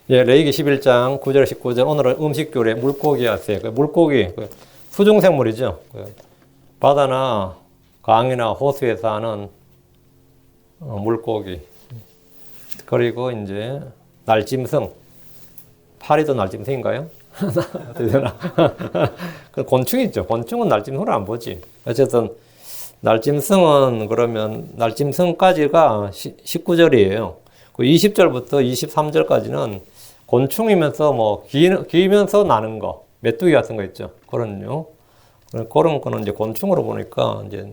예, 레위기 11장 9절 19절 오늘은 음식교례 물고기 하세요. 물고기 수중생물이죠. 바다나 강이나 호수에 사는 물고기. 그리고 이제 날짐승. 파리도 날짐승인가요? 어떻게 되나? 곤충이죠. 곤충은 날짐승을 안 보지. 어쨌든 날짐승은 그러면 날짐승까지가 19절이에요. 그 20절부터 23절까지는 곤충이면서 뭐 기면서 나는 거, 메뚜기 같은 거 있죠. 그런요. 그런 거는 이제 곤충으로 보니까 이제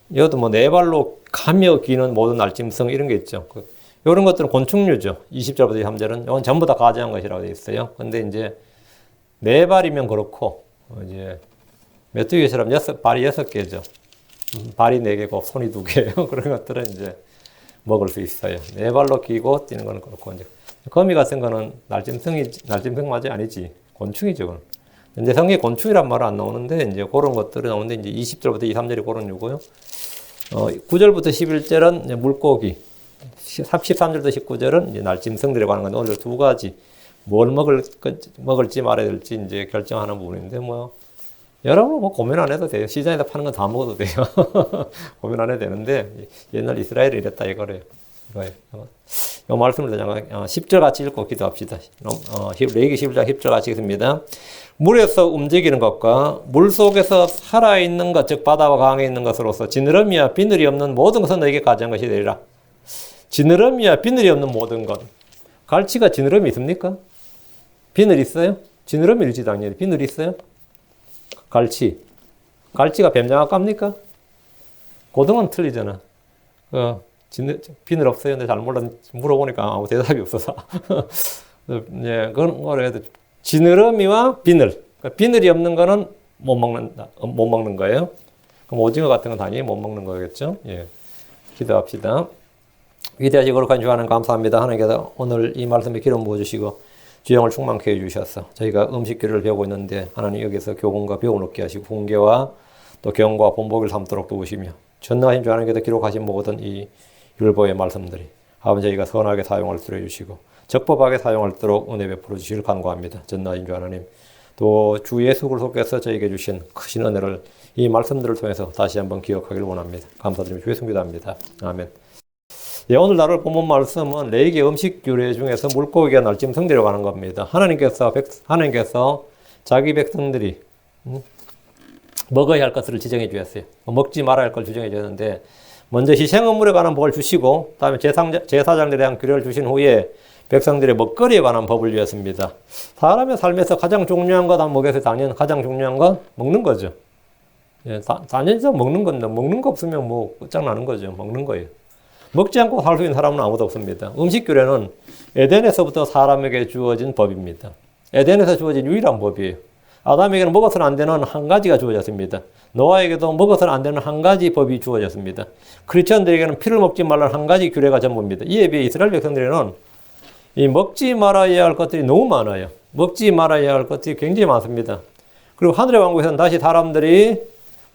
이것도 뭐 네 발로 가며 기는 모든 날짐승 이런 게 있죠. 이런 것들은 곤충류죠. 20절부터 23절은 이건 전부 다 가지한 것이라고 되어 있어요. 근데 이제 네 발이면 그렇고 이제 메뚜기처럼 발이 6개죠. 발이 4개고 손이 2개예요. 그런 것들은 이제 먹을 수 있어요. 네 발로 기고 뛰는 거는 그렇고 이제 거미 같은 거는 날짐승 맞지 아니지. 곤충이죠. 그건. 근데 성경에 곤충이란 말은 안 나오는데 이제 그런 것들이 나오는데 이제 20절부터 23절이 그런 유고요. 9절부터 11절은 이제 물고기, 13절부터 19절은 이제 날짐승들이라고 하는 건데 오늘 두 가지 뭘 먹을지 말아야 될지 이제 결정하는 부분인데 뭐 여러분 뭐 고민 안 해도 돼요. 시장에서 파는 건 다 먹어도 돼요. 고민 안 해도 되는데 옛날 이스라엘이 이랬다 이거래요. 이 말씀을 10절 같이 읽고 기도합시다. 레위기 11장 10절 같이 읽습니다. 물에서 움직이는 것과 물 속에서 살아있는 것, 즉 바다와 강에 있는 것으로서 지느러미와 비늘이 없는 모든 것은 너에게 가져간 것이 되리라. 지느러미와 비늘이 없는 모든 것. 갈치가 지느러미 있습니까? 비늘 있어요? 지느러미 있지 당연히. 비늘 있어요? 갈치가 뱀장어 깝니까? 고등어는 틀리잖아. 비늘 없어요? 근데 잘 물어보니까 아무 대답이 없어서. 예, 그건 뭐래도 지느러미와 비늘. 그러니까 비늘이 없는 거는 못 먹는 거예요. 그럼 오징어 같은 건 당연히 못 먹는 거겠죠? 예. 기도합시다. 위대하시고 거룩한 주 하나님 감사합니다. 하나님께서 오늘 이 말씀에 기름 부어주시고 주영을 충만케 해주셔서 저희가 음식교리를 배우고 있는데 하나님 여기서 교훈과 배움을 얻게 하시고 훈계와 또 경과 본보기를 삼도록 도우시며 전능하신 주 하나님께서 기록하신 모든 이 율법의 말씀들이 아버지 저희가 선하게 사용할 수 있도록 해주시고 적법하게 사용할 수 있도록 은혜 베풀어 주시길 간구합니다. 전능하신 주 하나님 또 주 예수 그리스도께서 저에게 주신 크신 은혜를 이 말씀들을 통해서 다시 한번 기억하길 원합니다. 감사드리며 주 예수 기도합니다. 아멘. 예, 오늘 나눌 본문 말씀은 레위기 음식 규례 중에서 물고기가 날짐승들이라고 하는 겁니다. 하나님께서 자기 백성들이 먹어야 할 것을 지정해 주셨어요. 먹지 말아야 할 걸 지정해 주셨는데 먼저 희생음물에 관한 법을 주시고 다음에 제사장들에 대한 규례를 주신 후에 백성들의 먹거리에 관한 법을 주셨습니다. 사람의 삶에서 가장 중요한 것 뭐겠어요? 당연히 가장 중요한 건 먹는 거죠. 예, 당연히 먹는 건데 먹는 거 없으면 뭐 끝장나는 거죠. 먹는 거예요. 먹지 않고 살 수 있는 사람은 아무도 없습니다. 음식 규례는 에덴에서부터 사람에게 주어진 법입니다. 에덴에서 주어진 유일한 법이에요. 아담에게는 먹어서는 안 되는 한 가지가 주어졌습니다. 노아에게도 먹어서는 안 되는 한 가지 법이 주어졌습니다. 크리스천들에게는 피를 먹지 말라는 한 가지 규례가 전부입니다. 이에 비해 이스라엘 백성들에게는 이 먹지 말아야 할 것들이 너무 많아요. 먹지 말아야 할 것들이 굉장히 많습니다. 그리고 하늘의 왕국에서는 다시 사람들이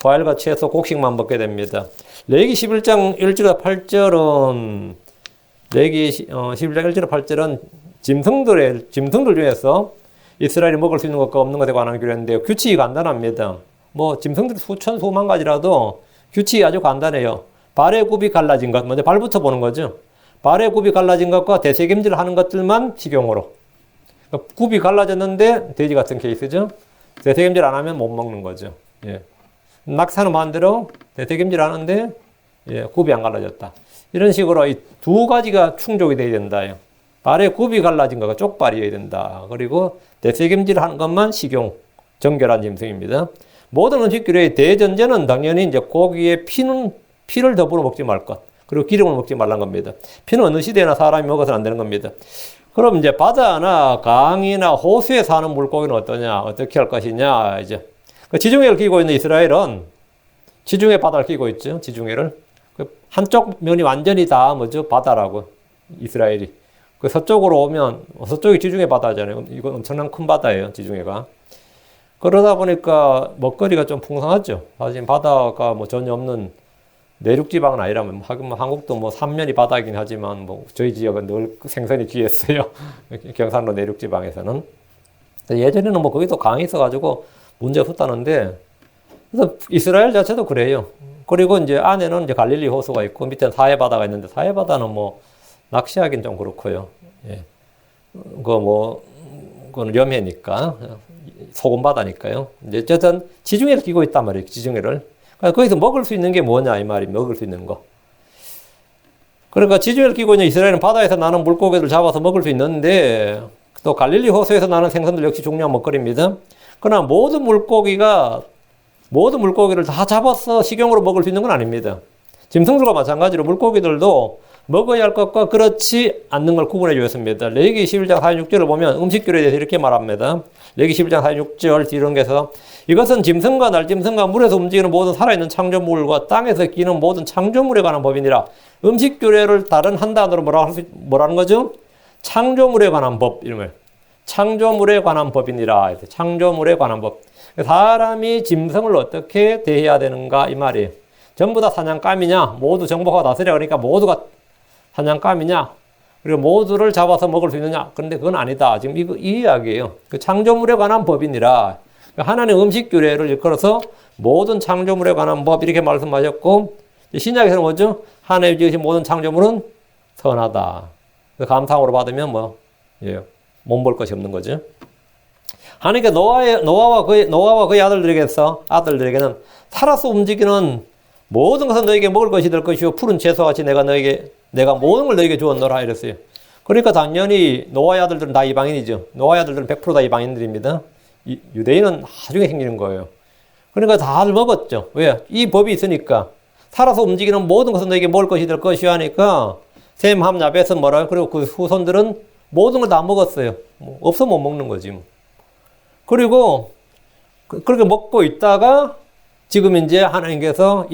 과일과 채소, 곡식만 먹게 됩니다. 레위기 11장 1절에서 8절은 레위기 11장 1절에서 8절은 짐승들 중에서 이스라엘이 먹을 수 있는 것과 없는 것에 관한 규례인데요. 규칙이 간단합니다. 뭐 짐승들이 수천 수만 가지라도 규칙이 아주 간단해요. 발의 굽이 갈라진 것, 먼저 발부터 보는 거죠. 발의 굽이 갈라진 것과 대세김질을 하는 것들만 식용으로. 그러니까 굽이 갈라졌는데 돼지 같은 케이스죠. 대세김질 안 하면 못 먹는 거죠. 예. 낙타는 반대로 대세김질 하는데 예, 굽이 안 갈라졌다. 이런 식으로 이 두 가지가 충족이 돼야 된다. 발에 굽이 갈라진 거가 쪽발이어야 된다. 그리고 대세김질 하는 것만 식용, 정결한 짐승입니다. 모든 음식 규례의 대전제는 당연히 이제 고기의 피를 더불어 먹지 말 것. 그리고 기름을 먹지 말란 겁니다. 피는 어느 시대나 사람이 먹어서는 안 되는 겁니다. 그럼 이제 바다나 강이나 호수에 사는 물고기는 어떠냐? 어떻게 할 것이냐? 이제 지중해를 끼고 있는 이스라엘은 지중해 바다를 끼고 있죠. 지중해를. 한쪽 면이 완전히 다 뭐죠? 바다라고. 이스라엘이. 그 서쪽으로 오면 서쪽이 지중해 바다잖아요. 이건 엄청난 큰 바다예요. 지중해가. 그러다 보니까 먹거리가 좀 풍성하죠. 사실 바다가 뭐 전혀 없는 내륙 지방은 아니라면 한국도 뭐 삼면이 바다이긴 하지만 뭐 저희 지역은 늘 생선이 귀했어요. 경상도 내륙 지방에서는. 예전에는 뭐 거기도 강이 있어가지고 문제 없었다는데, 그래서 이스라엘 자체도 그래요. 그리고 이제 안에는 이제 갈릴리 호수가 있고 밑에 사해 바다가 있는데, 사해 바다는 뭐 낚시하기는 좀 그렇고요. 예. 그건 염해니까, 소금 바다니까요. 이제 어쨌든 지중해를 끼고 있단 말이에요. 지중해를. 그러니까 거기서 먹을 수 있는 게 뭐냐 이 말이, 먹을 수 있는 거. 그러니까 지중해를 끼고 있는 이스라엘은 바다에서 나는 물고기를 잡아서 먹을 수 있는데, 또 갈릴리 호수에서 나는 생선들 역시 중요한 먹거리입니다. 그러나 모든 물고기를 다 잡아서 식용으로 먹을 수 있는 건 아닙니다. 짐승들과 마찬가지로 물고기들도 먹어야 할 것과 그렇지 않는 걸 구분해 주었습니다. 레위기 11장 46절을 보면 음식교류에 대해서 이렇게 말합니다. 레위기 11장 46절 이런 게서, 이것은 짐승과 날짐승과 물에서 움직이는 모든 살아있는 창조물과 땅에서 끼는 모든 창조물에 관한 법이니라. 음식교류를 다른 한 단어로 뭐라는 거죠? 창조물에 관한 법, 이름을. 창조물에 관한 법이니라. 창조물에 관한 법. 사람이 짐승을 어떻게 대해야 되는가 이 말이에요. 전부 다 사냥감이냐? 모두 정복하고 다스려. 그러니까 모두가 사냥감이냐? 그리고 모두를 잡아서 먹을 수 있느냐? 그런데 그건 아니다. 지금 이 이야기예요. 그 창조물에 관한 법이니라. 하나님 음식 규례를 일컬어서 모든 창조물에 관한 법 이렇게 말씀하셨고, 신약에서는 뭐죠? 하나님 지으신 모든 창조물은 선하다. 감상으로 받으면 못 볼 것이 없는 거죠. 하나님께 노아와 그의 아들들에게는 살아서 움직이는 모든 것은 너에게 먹을 것이 될 것이요 푸른 채소와 같이 내가 모든 걸 너에게 주었노라 이랬어요. 그러니까 당연히 노아의 아들들은 다 이방인이죠. 노아의 아들들은 100% 다 이방인들입니다. 유대인은 나중에 생기는 거예요. 그러니까 다들 먹었죠. 왜? 이 법이 있으니까. 살아서 움직이는 모든 것은 너에게 먹을 것이 될 것이요 하니까 셈, 함, 야벳은 뭐라요? 그리고 그 후손들은 모든 걸 다 먹었어요. 없어 못 먹는 거지. 그리고 그렇게 먹고 있다가 지금 이제 하나님께서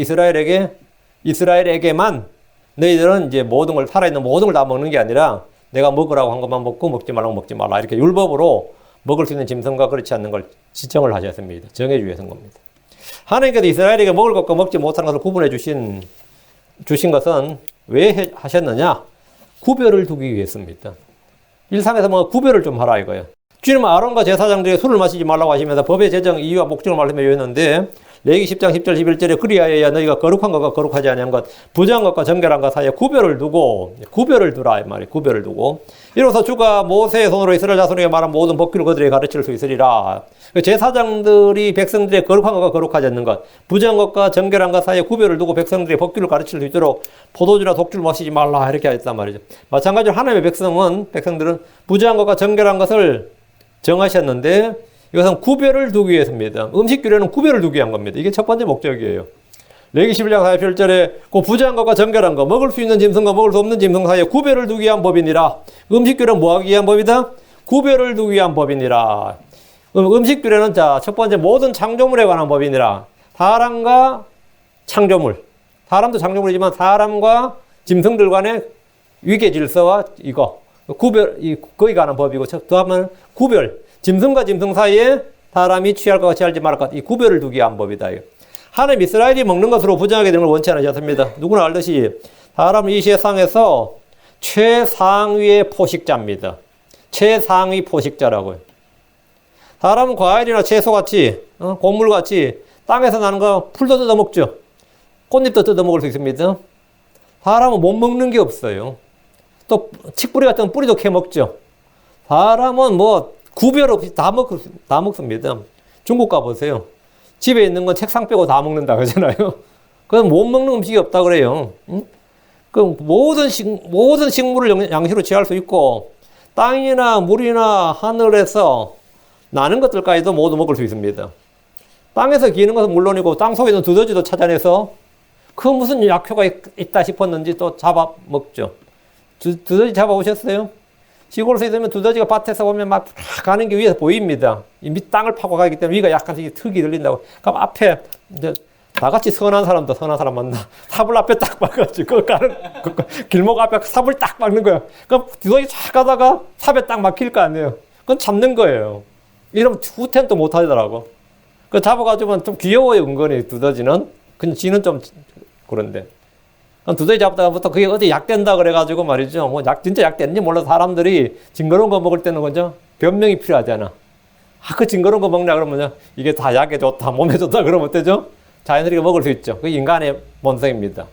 이스라엘에게만 너희들은 이제 모든 걸, 살아있는 모든 걸 다 먹는 게 아니라 내가 먹으라고 한 것만 먹고 먹지 말라고 먹지 말라. 이렇게 율법으로 먹을 수 있는 짐승과 그렇지 않는 걸 지정을 하셨습니다. 정해주신 겁니다. 하나님께서 이스라엘에게 먹을 것과 먹지 못하는 것을 구분해 주신 것은 왜 하셨느냐? 구별을 두기 위해서입니다. 일상에서 뭔가 구별을 좀 하라 이거예요. 주님은 아론과 제사장들에게 술을 마시지 말라고 하시면서 법의 제정 이유와 목적을 말씀해 주셨는데, 레위기 10장 10절 11절에 그리하여야 너희가 거룩한 것과 거룩하지 아니한 것, 부정한 것과 정결한 것 사이에 구별을 두라 이 말이에요. 구별을 두고, 이로써 주가 모세의 손으로 이스라엘 자손에게 말한 모든 법규를 그들에게 가르칠 수 있으리라. 제사장들이 백성들의 거룩한 것과 거룩하지 않는 것, 부정한 것과 정결한 것 사이에 구별을 두고 백성들의 법규를 가르칠 수 있도록 포도주나 독주를 마시지 말라 이렇게 하셨단 말이죠. 마찬가지로 하나님의 백성들은 부정한 것과 정결한 것을 정하셨는데, 이것은 구별을 두기 위해서입니다. 음식 규례는 구별을 두기 위한 겁니다. 이게 첫 번째 목적이에요. 레위기 11장 47절에 그 부정한 것과 정결한 것, 먹을 수 있는 짐승과 먹을 수 없는 짐승 사이에 구별을 두기 위한 법이니라. 음식 규례는 뭐 하기 위한 법이다? 구별을 두기 위한 법이니라. 음식 규례는 첫 번째 모든 창조물에 관한 법이니라. 사람과 창조물. 사람도 창조물이지만 사람과 짐승들 간의 위계 질서와 거기 관한 법이고, 또 하면 구별. 짐승과 짐승 사이에 사람이 취할 것과 취하지 말할 것, 이 구별을 두기 위한 법이다. 하나님 이스라엘이 먹는 것으로 부정하게 되는 걸 원치 않으셨습니다. 누구나 알듯이 사람은 이 세상에서 최상위의 포식자입니다. 최상위 포식자라고요. 사람은 과일이나 채소같이, 곡물같이 땅에서 나는 거 풀도 뜯어 먹죠. 꽃잎도 뜯어 먹을 수 있습니다. 사람은 못 먹는 게 없어요. 또 칡뿌리 같은 뿌리도 캐 먹죠. 사람은 구별 없이 다 먹습니다. 중국 가보세요. 집에 있는 건 책상 빼고 다 먹는다 그러잖아요. 그건 못 먹는 음식이 없다 그래요. 응? 그 모든 식물을 양식으로 취할 수 있고, 땅이나 물이나 하늘에서 나는 것들까지도 모두 먹을 수 있습니다. 땅에서 기는 것은 물론이고 땅 속에 있는 두더지도 찾아내서 그 무슨 약효가 있다 싶었는지 또 잡아 먹죠. 두더지 잡아보셨어요? 시골에서 있으면 두더지가 밭에서 보면 막 가는 게 위에서 보입니다. 이 밑 땅을 파고 가기 때문에 위가 약간씩 턱이 들린다고. 그럼 앞에 이제 나같이 선한 사람도 선한 사람 만나 삽을 앞에 딱 막아가지고 길목 앞에 삽을 딱 막는 거야. 그럼 두더지 쫙 가다가 삽에 딱 막힐 거 아니에요. 그건 잡는 거예요. 이러면 후퇴는 또 못 하더라고. 그 잡아가지고 좀 귀여워요, 은근히 두더지는. 근데 지는 좀 그런데. 두더지 잡다가부터 그게 어디 약된다 그래가지고 말이죠. 뭐 진짜 약됐는지 몰라서 사람들이 징그러운 거 먹을 때는 그죠? 변명이 필요하잖아. 그 징그러운 거 먹냐 그러면 이게 다 약에 좋다, 몸에 좋다 그러면 어때죠? 자연스럽게 먹을 수 있죠. 그게 인간의 본성입니다.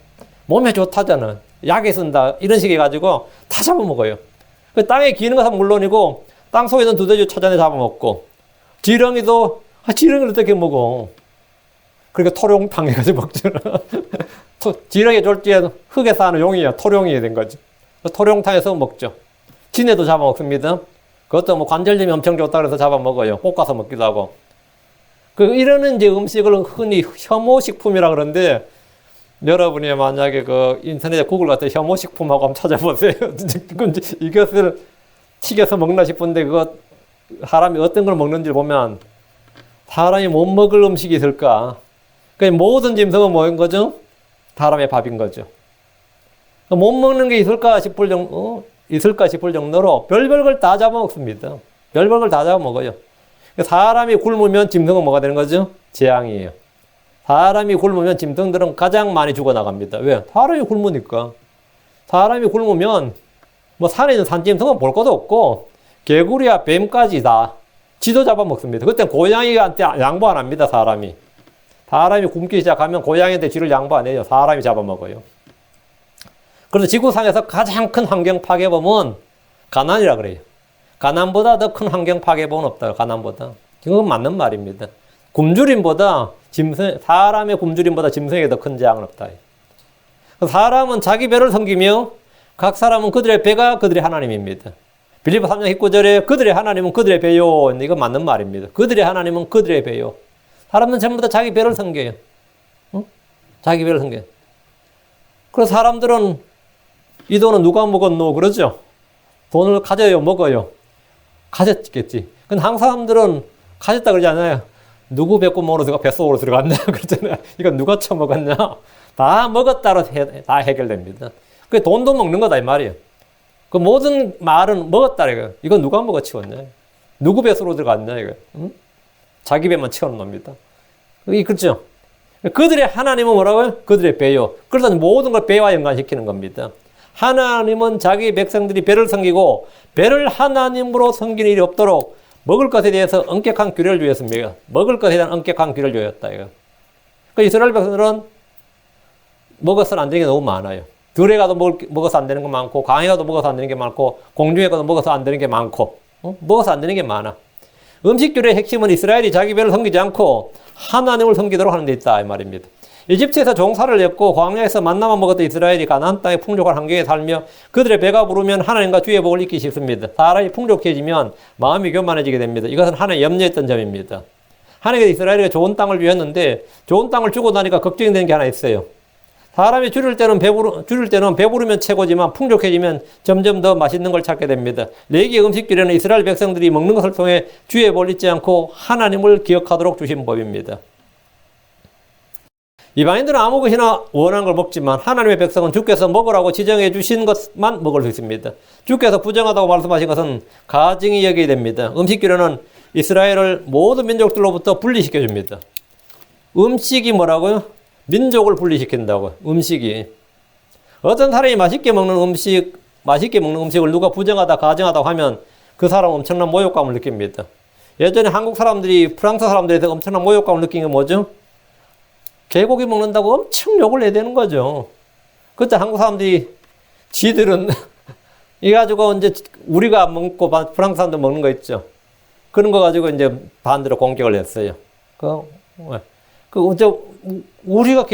몸에 좋다잖아. 약에 쓴다. 이런 식으로 해가지고 다 잡아먹어요. 그 땅에 기는 것은 물론이고 땅 속에 있는 두더지 찾아내 잡아먹고 지렁이도 지렁이를 어떻게 먹어? 그러니까 토룡탕 해가지고 먹잖아. 지렁이 졸지에 흙에 사는 용이야. 토룡이 된 거지. 토룡탕에서 먹죠. 진해도 잡아먹습니다. 그것도 뭐 관절염이 엄청 좋다 그래서 잡아먹어요. 볶아서 먹기도 하고. 이러는 이제 음식을 흔히 혐오식품이라 그러는데, 여러분이 만약에 그 인터넷에 구글 같은 혐오식품하고 한번 찾아보세요. 이것을 튀겨서 먹나 싶은데, 그거 사람이 어떤 걸 먹는지 보면 사람이 못 먹을 음식이 있을까? 모든 짐승은 뭐인 거죠? 사람의 밥인 거죠. 못 먹는 게 있을까 싶을 정도로 별별 걸 다 잡아먹습니다. 별별 걸 다 잡아먹어요. 사람이 굶으면 짐승은 뭐가 되는 거죠? 재앙이에요. 사람이 굶으면 짐승들은 가장 많이 죽어나갑니다. 왜? 사람이 굶으니까. 사람이 굶으면 뭐 산에 있는 산짐승은 볼 것도 없고 개구리야 뱀까지 다 지도 잡아먹습니다. 그때 고양이한테 양보 안 합니다. 사람이 굶기 시작하면 고양이한테 쥐를 양보 안 해요. 사람이 잡아먹어요. 그래서 지구상에서 가장 큰 환경 파괴범은 가난이라 그래요. 가난보다 더 큰 환경 파괴범은 없다. 가난보다. 그건 맞는 말입니다. 굶주림보다 사람의 굶주림보다 짐승에게 더 큰 재앙은 없다. 사람은 자기 배를 섬기며 각 사람은 그들의 배가 그들의 하나님입니다. 빌립보 3장 19절에 그들의 하나님은 그들의 배요. 이거 맞는 말입니다. 그들의 하나님은 그들의 배요. 사람은 전부 다 자기 배를 섬겨요. 응? 자기 배를 섬겨요. 그래서 사람들은 이 돈은 누가 먹었노? 그러죠? 돈을 가져요? 먹어요? 가졌겠지. 근데 한국 사람들은 가졌다 그러지 않아요. 누구 뱃구멍으로 들어가 뱃속으로 들어갔냐? 그러잖아요. 이건 누가 처먹었냐? 다 먹었다로 다 해결됩니다. 그 돈도 먹는 거다 이 말이에요. 그 모든 말은 먹었다 이거. 이건 누가 먹어치웠냐? 누구 뱃속으로 들어갔냐 이거. 응? 자기 배만 채우는 겁니다. 그렇죠? 그들의 하나님은 뭐라고요? 그들의 배요. 그래서 모든 걸 배와 연관시키는 겁니다. 하나님은 자기 백성들이 배를 섬기고 배를 하나님으로 섬기는 일이 없도록 먹을 것에 대해서 엄격한 규례를 주었습니다. 먹을 것에 대한 엄격한 규례를 주었다. 이거. 그 이스라엘 백성들은 먹어서는 안 되는 게 너무 많아요. 들에 가도 먹어서 안 되는 게 많고 강에 가도 먹어서 안 되는 게 많고 공중에 가도 먹어서 안 되는 게 많고 먹어서 안 되는 게 많아. 음식 규례의 핵심은 이스라엘이 자기 배를 섬기지 않고 하나님을 섬기도록 하는 데 있다 이 말입니다. 이집트에서 종살을 했고 광야에서 만나만 먹었던 이스라엘이 가나안 땅의 풍족한 환경에 살며 그들의 배가 부르면 하나님과 주의 복을 잊기 쉽습니다. 사람이 풍족해지면 마음이 교만해지게 됩니다. 이것은 하나님 염려했던 점입니다. 하나님께서 이스라엘에게 좋은 땅을 주었는데 좋은 땅을 주고 나니까 걱정이 되는 게 하나 있어요. 사람이 줄일 때는 배부르면 최고지만 풍족해지면 점점 더 맛있는 걸 찾게 됩니다. 레위기의 음식 규례는 이스라엘 백성들이 먹는 것을 통해 주의 복을 잊지 않고 하나님을 기억하도록 주신 법입니다. 이방인들은 아무 것이나 원하는 걸 먹지만 하나님의 백성은 주께서 먹으라고 지정해 주신 것만 먹을 수 있습니다. 주께서 부정하다고 말씀하신 것은 가증히 여기게 됩니다. 음식 규례는 이스라엘을 모든 민족들로부터 분리시켜 줍니다. 음식이 뭐라고요? 민족을 분리시킨다고. 음식이. 어떤 사람이 맛있게 먹는 음식을 누가 부정하다, 가증하다고 하면 그 사람은 엄청난 모욕감을 느낍니다. 예전에 한국 사람들이 프랑스 사람들에 대해서 엄청난 모욕감을 느낀 게 뭐죠? 개고기 먹는다고 엄청 욕을 해야 되는 거죠. 그때 한국 사람들이 지들은 이 가지고 이제 우리가 안 먹고 프랑스 사람들 먹는 거 있죠. 그런 거 가지고 이제 반대로 공격을 했어요. 우리가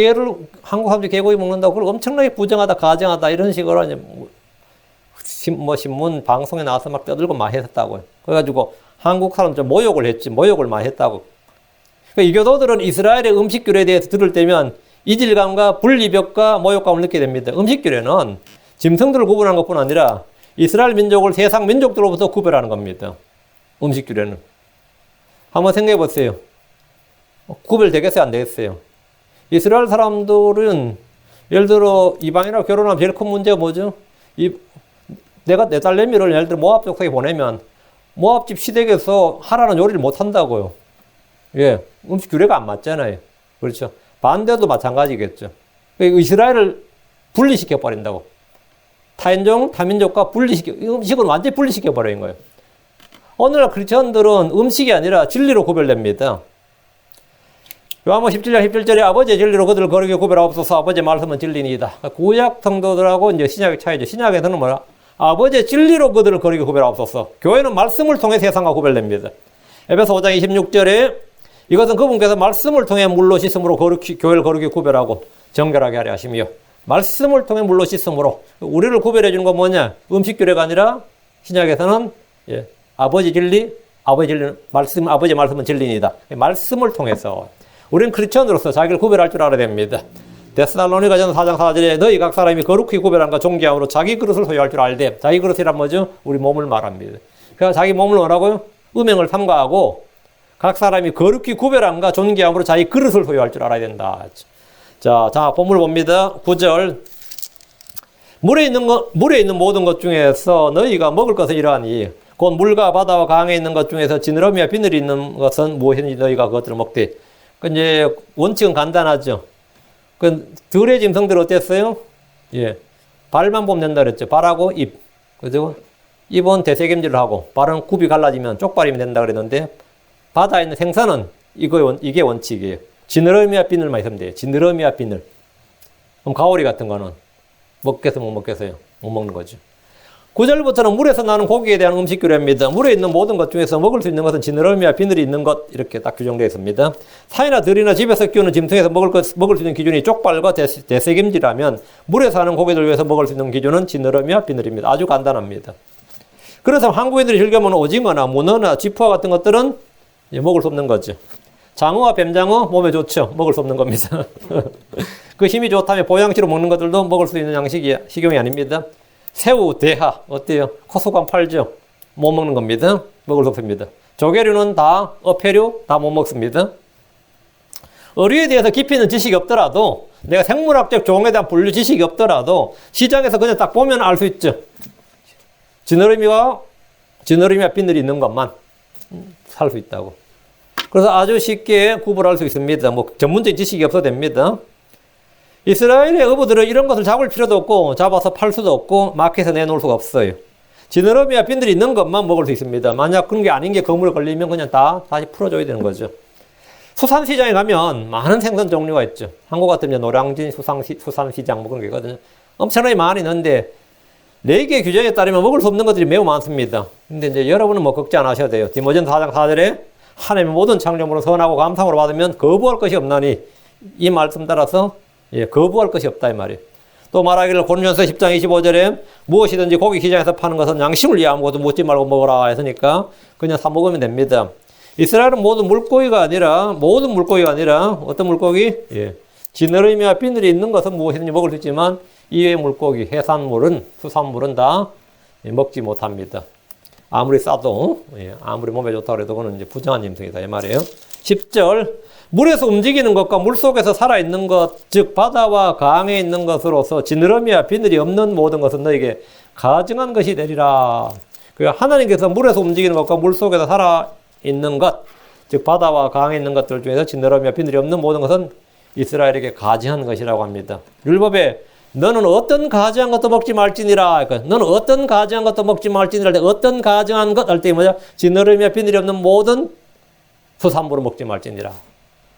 한국 사람들이 개고기 먹는다고 그걸 엄청나게 부정하다, 가정하다 이런 식으로 이제 신문 방송에 나와서 막 떠들고 막 했었다고요. 그래가지고 한국 사람들 모욕을 했지, 모욕을 많이 했다고. 이 교도들은 이스라엘의 음식 규례에 대해서 들을 때면 이질감과 분리벽과 모욕감을 느끼게 됩니다. 음식 규례는 짐승들을 구분하는 것뿐 아니라 이스라엘 민족을 세상 민족들로부터 구별하는 겁니다. 음식 규례는. 한번 생각해 보세요. 구별되겠어요? 안 되겠어요? 이스라엘 사람들은 예를 들어 이방인하고 결혼하면 제일 큰 문제가 뭐죠? 내가 내 딸내미를 예를 들어 모압 족속에 보내면 모압집 시댁에서 하라는 요리를 못 한다고요. 예, 음식 규례가 안 맞잖아요. 그렇죠? 반대도 마찬가지겠죠. 이스라엘을 분리시켜 버린다고. 타인종, 타민족과 음식은 완전히 분리시켜 버린 거예요. 오늘날 크리스천들은 음식이 아니라 진리로 구별됩니다. 요한복음 17장 17절에 아버지의 진리로 그들을 거룩히 구별하옵소서. 아버지의 말씀은 진리니이다. 구약 성도들하고 이제 신약의 차이죠. 신약에서는 뭐라? 아버지의 진리로 그들을 거룩히 구별하옵소서. 교회는 말씀을 통해 세상과 구별됩니다. 에베소 5장 26절에 이것은 그분께서 말씀을 통해 물로 씻음으로 교회를 거룩히 구별하고 정결하게 하려 하시며, 말씀을 통해 물로 씻음으로 우리를 구별해 주는 건 뭐냐? 음식 규례가 아니라 신약에서는 아버지 진리, 아버지의 말씀은 진리니다. 말씀을 통해서 우리는 크리스천으로서 자기를 구별할 줄 알아야 됩니다. 데살로니가전 4장 4절에 너희 각 사람이 거룩히 구별함과 존귀함으로 자기 그릇을 소유할 줄 알되, 자기 그릇이란 뭐죠? 우리 몸을 말합니다. 그래서 자기 몸을 뭐라고요? 음행을 삼가하고 각 사람이 거룩히 구별함과 존귀함으로 자기 그릇을 소유할 줄 알아야 된다. 자, 본문을 봅니다. 9절. 물에 있는 모든 것 중에서 너희가 먹을 것은 이러하니 곧 물과 바다와 강에 있는 것 중에서 지느러미와 비늘이 있는 것은 무엇이든지 너희가 그것들을 먹되. 이제 원칙은 간단하죠. 들의 짐승들 어땠어요? 발만 보면 된다 그랬죠. 발하고 입. 그죠? 입은 대세김질을 하고 발은 굽이 갈라지면 쪽발이면 된다 그랬는데, 바다에 있는 생선은 이게 원칙이에요. 지느러미와 비늘만 있으면 돼요. 지느러미와 비늘. 그럼 가오리 같은 거는 먹겠어, 못 먹겠어요? 못 먹는 거죠. 9절부터는 물에서 나는 고기에 대한 음식 규례입니다. 물에 있는 모든 것 중에서 먹을 수 있는 것은 지느러미와 비늘이 있는 것, 이렇게 딱 규정되어 있습니다. 사이나 들이나 집에서 키우는 짐승에서 먹을 수 있는 기준이 쪽발과 대세김질이라면 물에 사는 고기들 위해서 먹을 수 있는 기준은 지느러미와 비늘입니다. 아주 간단합니다. 그래서 한국인들이 즐겨 먹는 오징어나 문어나 지푸아 같은 것들은 먹을 수 없는 거죠. 장어와 뱀장어 몸에 좋죠. 먹을 수 없는 겁니다. 그 힘이 좋다면 보양식으로 먹는 것들도 먹을 수 있는 식용이 아닙니다. 새우, 대하 어때요? 코소관 팔죠? 못 먹는 겁니다. 먹을 수 없습니다. 조개류는 다, 어패류 다 못 먹습니다. 어류에 대해서 깊이 있는 지식이 없더라도, 내가 생물학적 종에 대한 분류 지식이 없더라도 시장에서 그냥 딱 보면 알 수 있죠. 지느러미와 비늘이 있는 것만 살 수 있다고. 그래서 아주 쉽게 구분할 수 있습니다. 전문적인 지식이 없어도 됩니다. 이스라엘의 어부들은 이런 것을 잡을 필요도 없고 잡아서 팔 수도 없고 마켓에 내놓을 수가 없어요. 지느러미와 비늘이 있는 것만 먹을 수 있습니다. 만약 그런 게 아닌 게 거물에 걸리면 그냥 다시 풀어줘야 되는 거죠. 수산시장에 가면 많은 생선 종류가 있죠. 한국 같으면 노량진 수산시장 그런 게 있거든요. 엄청나게 많이 있는데 4개의 규정에 따르면 먹을 수 없는 것들이 매우 많습니다. 근데 이제 여러분은 걱정 안 하셔도 돼요. 디모전 4장 4절에 하나님의 모든 창조물을 선하고 감사함으로 받으면 거부할 것이 없나니, 이 말씀 따라서 거부할 것이 없다 이 말이에요. 또 말하기를 고린도전서 10장 25절에 무엇이든지 고기 시장에서 파는 것은 양심을 위해 아무것도 묻지 말고 먹으라 했으니까 그냥 사 먹으면 됩니다. 이스라엘은 모든 물고기가 아니라 어떤 물고기? 지느러미와 비늘이 있는 것은 무엇이든지 먹을 수 있지만 이외의 물고기, 해산물은, 수산물은 다 먹지 못합니다. 아무리 싸도, 아무리 몸에 좋다고 해도 그건 이제 부정한 짐승이다 이 말이에요. 10절. 물에서 움직이는 것과 물속에서 살아있는 것, 즉 바다와 강에 있는 것으로서 지느러미와 비늘이 없는 모든 것은 너에게 가증한 것이 되리라. 하나님께서 물에서 움직이는 것과 물속에서 살아있는 것, 즉 바다와 강에 있는 것들 중에서 지느러미와 비늘이 없는 모든 것은 이스라엘에게 가증한 것이라고 합니다. 율법에 너는 어떤 가증한 것도 먹지 말지니라. 너는 어떤 가증한 것도 먹지 말지니라. 어떤 가증한 것 할 때 뭐냐? 지느러미와 비늘이 없는 모든 수산물을 먹지 말지니라.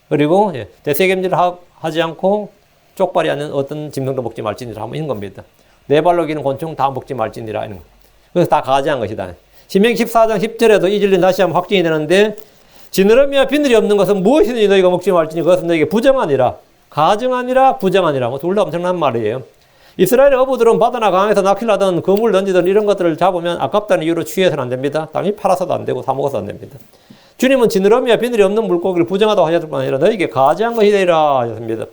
그리고 대세겜질을 하지 않고 쪽발이 않는 어떤 짐승도 먹지 말지니라 하면 이런 겁니다. 네 발로 기는 곤충 다 먹지 말지니라 이런 거. 그래서 다 가증한 것이다. 신명기 14장 10절에도 이 진리는 다시 한번 확증이 되는데, 지느러미와 비늘이 없는 것은 무엇이든지 너희가 먹지 말지니 그것은 너희에게 부정하니라. 가증하니라 부정하니라. 둘 다 엄청난 말이에요. 이스라엘의 어부들은 바다나 강에서 낚시를 하든 거물 던지든 이런 것들을 잡으면 아깝다는 이유로 취해서는 안 됩니다. 당연히 팔아서도 안 되고 사 먹어서도 안 됩니다. 주님은 지느러미와 비늘이 없는 물고기를 부정하다고 하셨을 뿐 아니라 너희에게 가증한 것이 되리라 하셨습니다.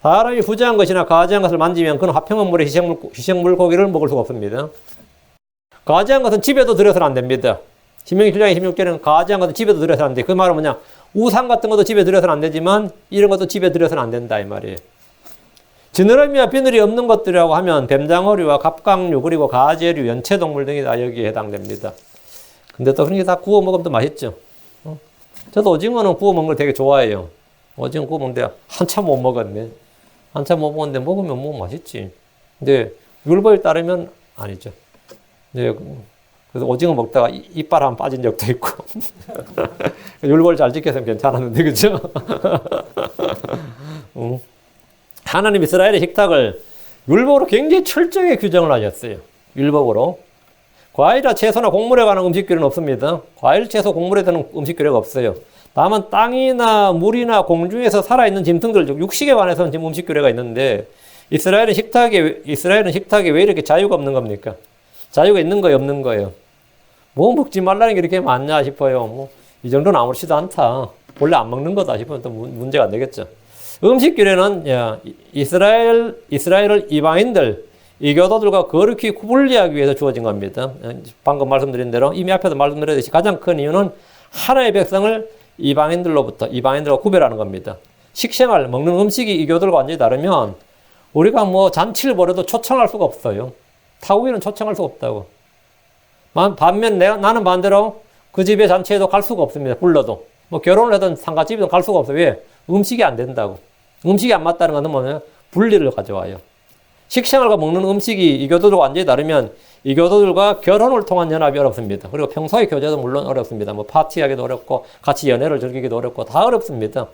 사람이 부정한 것이나 가증한 것을 만지면 그는 화평한 물의 희생물고기를 먹을 수가 없습니다. 가증한 것은 집에도 들여서는 안 됩니다. 신명기 7장 26절에는 가증한 것은 집에도 들여서는 안 돼. 그 말은 뭐냐? 우상 같은 것도 집에 들여서는 안 되지만 이런 것도 집에 들여서는 안 된다 이 말이에요. 지느러미와 비늘이 없는 것들이라고 하면 뱀장어류와 갑각류 그리고 가재류, 연체동물 등이 다 여기에 해당됩니다. 근데 또 그런 게 다 구워 먹으면 또 맛있죠. 저도 오징어는 구워 먹는 걸 되게 좋아해요. 오징어 구워 먹는데 한참 못 먹었네. 한참 못 먹었는데 먹으면 뭐 맛있지. 근데 율법에 따르면 아니죠. 네, 그래서 오징어 먹다가 이빨 한 빠진 적도 있고. 율법을 잘 지켰으면 괜찮았는데, 그죠? 하나님 이스라엘의 식탁을 율법으로 굉장히 철저하게 규정을 하셨어요. 율법으로. 과일이나 채소나 곡물에 관한 음식 규례는 없습니다. 과일, 채소, 곡물에 대한 음식 규례가 없어요. 다만 땅이나 물이나 공중에서 살아있는 짐승들, 즉 육식에 관해서는 지금 음식 규례가 있는데 이스라엘은 식탁에 왜 이렇게 자유가 없는 겁니까? 자유가 있는 거예요, 없는 거예요? 뭐 먹지 말라는 게 이렇게 많냐 싶어요. 뭐 이 정도는 아무렇지도 않다. 원래 안 먹는 거다 싶으면 또 문제가 안 되겠죠. 음식 규례는 이스라엘을 이방인들, 이교도들과 거룩히 분리하기 위해서 주어진 겁니다. 방금 말씀드린 대로 이미 앞에도 말씀드렸듯이 가장 큰 이유는 하나의 백성을 이방인들과 구별하는 겁니다. 식생활, 먹는 음식이 이교도들과 완전히 다르면 우리가 뭐 잔치를 벌여도 초청할 수가 없어요. 타국에는 초청할 수가 없다고. 반면 나는 반대로 그 집의 잔치에도 갈 수가 없습니다. 불러도. 뭐 결혼을 하든 상가집이든 갈 수가 없어요. 왜? 음식이 안 된다고. 음식이 안 맞다는 것은 뭐냐면 분리를 가져와요. 식생활과 먹는 음식이 이교도들과 완전히 다르면 이교도들과 결혼을 통한 연합이 어렵습니다. 그리고 평소의 교제도 물론 어렵습니다. 뭐 파티하기도 어렵고 같이 연애를 즐기기도 어렵고 다 어렵습니다.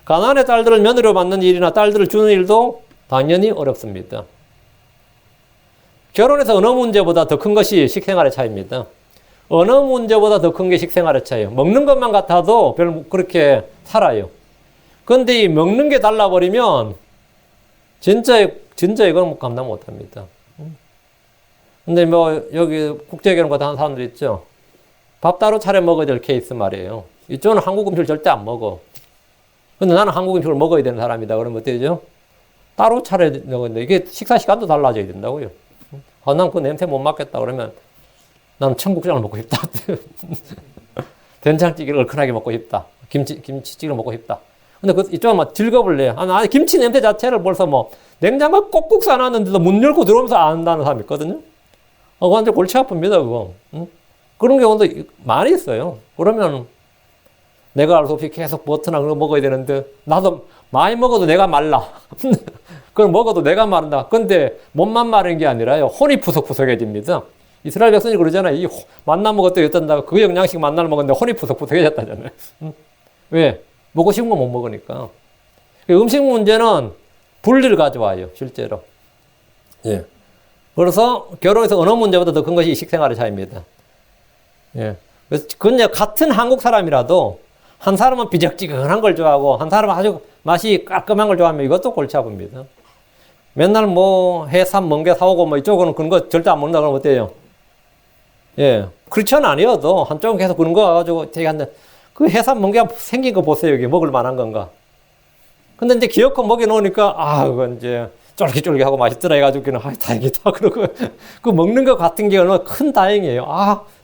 가나안의 딸들을 며느리로 받는 일이나 딸들을 주는 일도 당연히 어렵습니다. 결혼에서 어느 문제보다 더 큰 것이 식생활의 차이입니다. 어느 문제보다 더 큰 게 식생활의 차이예요. 먹는 것만 같아도 별 그렇게 살아요. 그런데 이 먹는 게 달라버리면 진짜 이건 감당 못 합니다. 근데 뭐 여기 국제결혼 같은 하는 사람들 있죠. 밥 따로 차려 먹어야 될 케이스 말이에요. 이쪽은 한국 음식을 절대 안 먹어. 근데 나는 한국 음식을 먹어야 되는 사람이다. 그러면 어떻게 되죠? 따로 차려야 되는데 이게 식사 시간도 달라져야 된다고요. 난 그 냄새 못 맡겠다 그러면 나는 청국장을 먹고 싶다. 된장찌개를 얼큰하게 먹고 싶다. 김치찌개를 먹고 싶다. 근데 이쪽은 막 즐겁을 내요. 아니, 김치 냄새 자체를 벌써 뭐 냉장고에 꼭꼭 싸놨는데도 문 열고 들어오면서 안 한다는 사람이 있거든요. 그한테 골치 아픕니다, 그거. 그런 경우도 많이 있어요. 그러면 내가 알 수 없이 계속 버터나 그런 거 먹어야 되는데 나도 많이 먹어도 내가 말라. 그걸 먹어도 내가 마른다. 근데 몸만 마른 게 아니라요. 혼이 푸석푸석해집니다. 이스라엘 백성이 그러잖아요. 이 만나 먹었더니 어떤다고 그 영양식 만나를 먹었는데 혼이 푸석푸석해졌다잖아요. 왜? 먹고 싶은 거 못 먹으니까. 음식 문제는 분리를 가져와요, 실제로. 예. 그래서 결혼에서 어느 문제보다 더 큰 것이 식생활의 차이입니다. 예. 그래서 그냥 같은 한국 사람이라도 한 사람은 비적지근한 걸 좋아하고 한 사람은 아주 맛이 깔끔한 걸 좋아하면 이것도 골치 아픕니다. 맨날 뭐 해삼 멍게 사오고 뭐 이쪽은 그런 거 절대 안 먹는다 그러면 어때요? 예. 크리스천 아니어도 한쪽은 계속 그런 거 가지고 되게 한데 그 해삼 멍게 생긴 거 보세요. 이게 먹을 만한 건가? 근데 이제 기어코 먹여 놓으니까 그건 이제 쫄깃쫄깃하고 맛있더라 해가지고 그냥 다행이다 그러고 그 먹는 것 같은 게 얼마나 큰 다행이에요.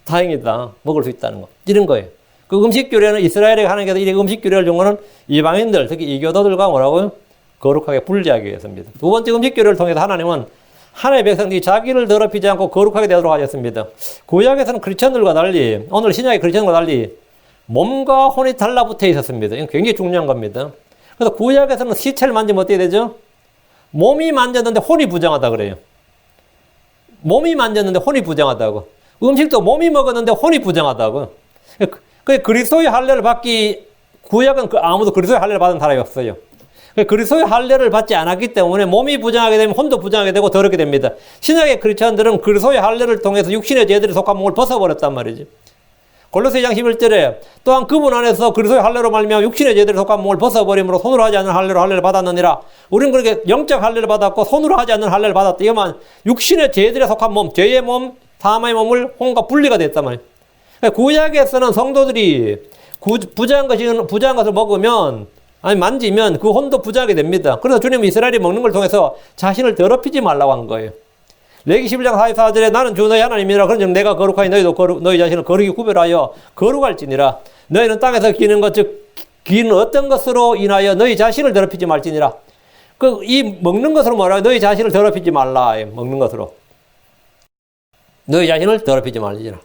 다행이다. 먹을 수 있다는 거. 이런 거예요. 그 음식 규례는 이스라엘에 하는 게 이 음식 규례를 준 거는 이방인들, 특히 이교도들과 뭐라고요? 거룩하게 분리하기 위해서입니다. 두 번째 음식 규례를 통해서 하나님은 하나님의 백성들이 자기를 더럽히지 않고 거룩하게 되도록 하셨습니다. 구약에서는 크리스천들과 달리, 오늘 신약의 크리스천들과 달리 몸과 혼이 달라붙어 있었습니다. 이건 굉장히 중요한 겁니다. 그래서 구약에서는 시체를 만지면 어떻게 되죠? 몸이 만졌는데 혼이 부정하다 그래요. 몸이 만졌는데 혼이 부정하다고. 음식도 몸이 먹었는데 혼이 부정하다고. 그 그리스도의 할례를 받기 구약은 아무도 그리스도의 할례를 받은 사람이 없어요. 그리스도의 할례를 받지 않았기 때문에 몸이 부정하게 되면 혼도 부정하게 되고 더럽게 됩니다. 신약의 크리스천들은 그리스도의 할례를 통해서 육신의 죄들이 속한 몸을 벗어버렸단 말이지. 골로새 2장 11절에 또한 그분 안에서 그리스도의 할례로 말미암아 육신의 죄들이 속한 몸을 벗어버림으로 손으로 하지 않는 할례를 받았느니라. 우리는 그렇게 영적 할례를 받았고 손으로 하지 않는 할례를 받았다. 이거만 육신의 죄들에 속한 몸, 죄의 몸, 사마의 몸을 혼과 분리가 됐단 말이에요. 구약에서는 성도들이 부정한 것을 먹으면 아니 만지면 그 혼도 부정하게 됩니다. 그래서 주님은 이스라엘이 먹는 걸 통해서 자신을 더럽히지 말라고 한 거예요. 레기 11장 44절에 나는 주 너희 하나님이라 그런즉 내가 거룩하니 너희도 너희 자신을 거룩히 구별하여 거룩할지니라. 너희는 땅에서 기는 것 즉 기는 어떤 것으로 인하여 너희 자신을 더럽히지 말지니라. 이 먹는 것으로 뭐라 너희 자신을 더럽히지 말라. 먹는 것으로 너희 자신을 더럽히지 말지니라.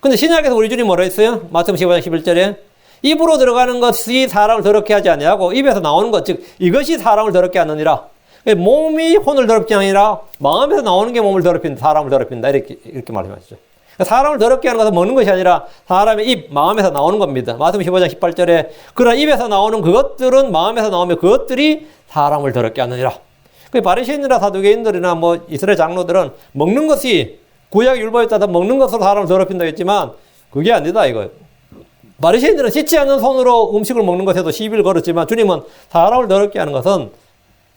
근데 신약에서 우리 주님 뭐라 했어요? 마태복음 15장 11절에 입으로 들어가는 것이 사람을 더럽게 하지 아니하고 입에서 나오는 것 즉 이것이 사람을 더럽게 하느니라. 몸이 혼을 더럽게 아니라 마음에서 나오는 게 몸을 더럽힌다, 사람을 더럽힌다. 이렇게 말씀하시죠. 사람을 더럽게 하는 것은 먹는 것이 아니라 사람의 입, 마음에서 나오는 겁니다. 마태복음 15장 18절에 그러나 입에서 나오는 그것들은 마음에서 나오면 그것들이 사람을 더럽게 하느니라. 그 바리새인이나 사두개인들이나 뭐 이스라엘 장로들은 먹는 것이 구약 율법에 따라 먹는 것으로 사람을 더럽힌다 했지만 그게 아니다 이거. 바리새인들은 씻지 않는 손으로 음식을 먹는 것에도 시비를 걸었지만 주님은 사람을 더럽게 하는 것은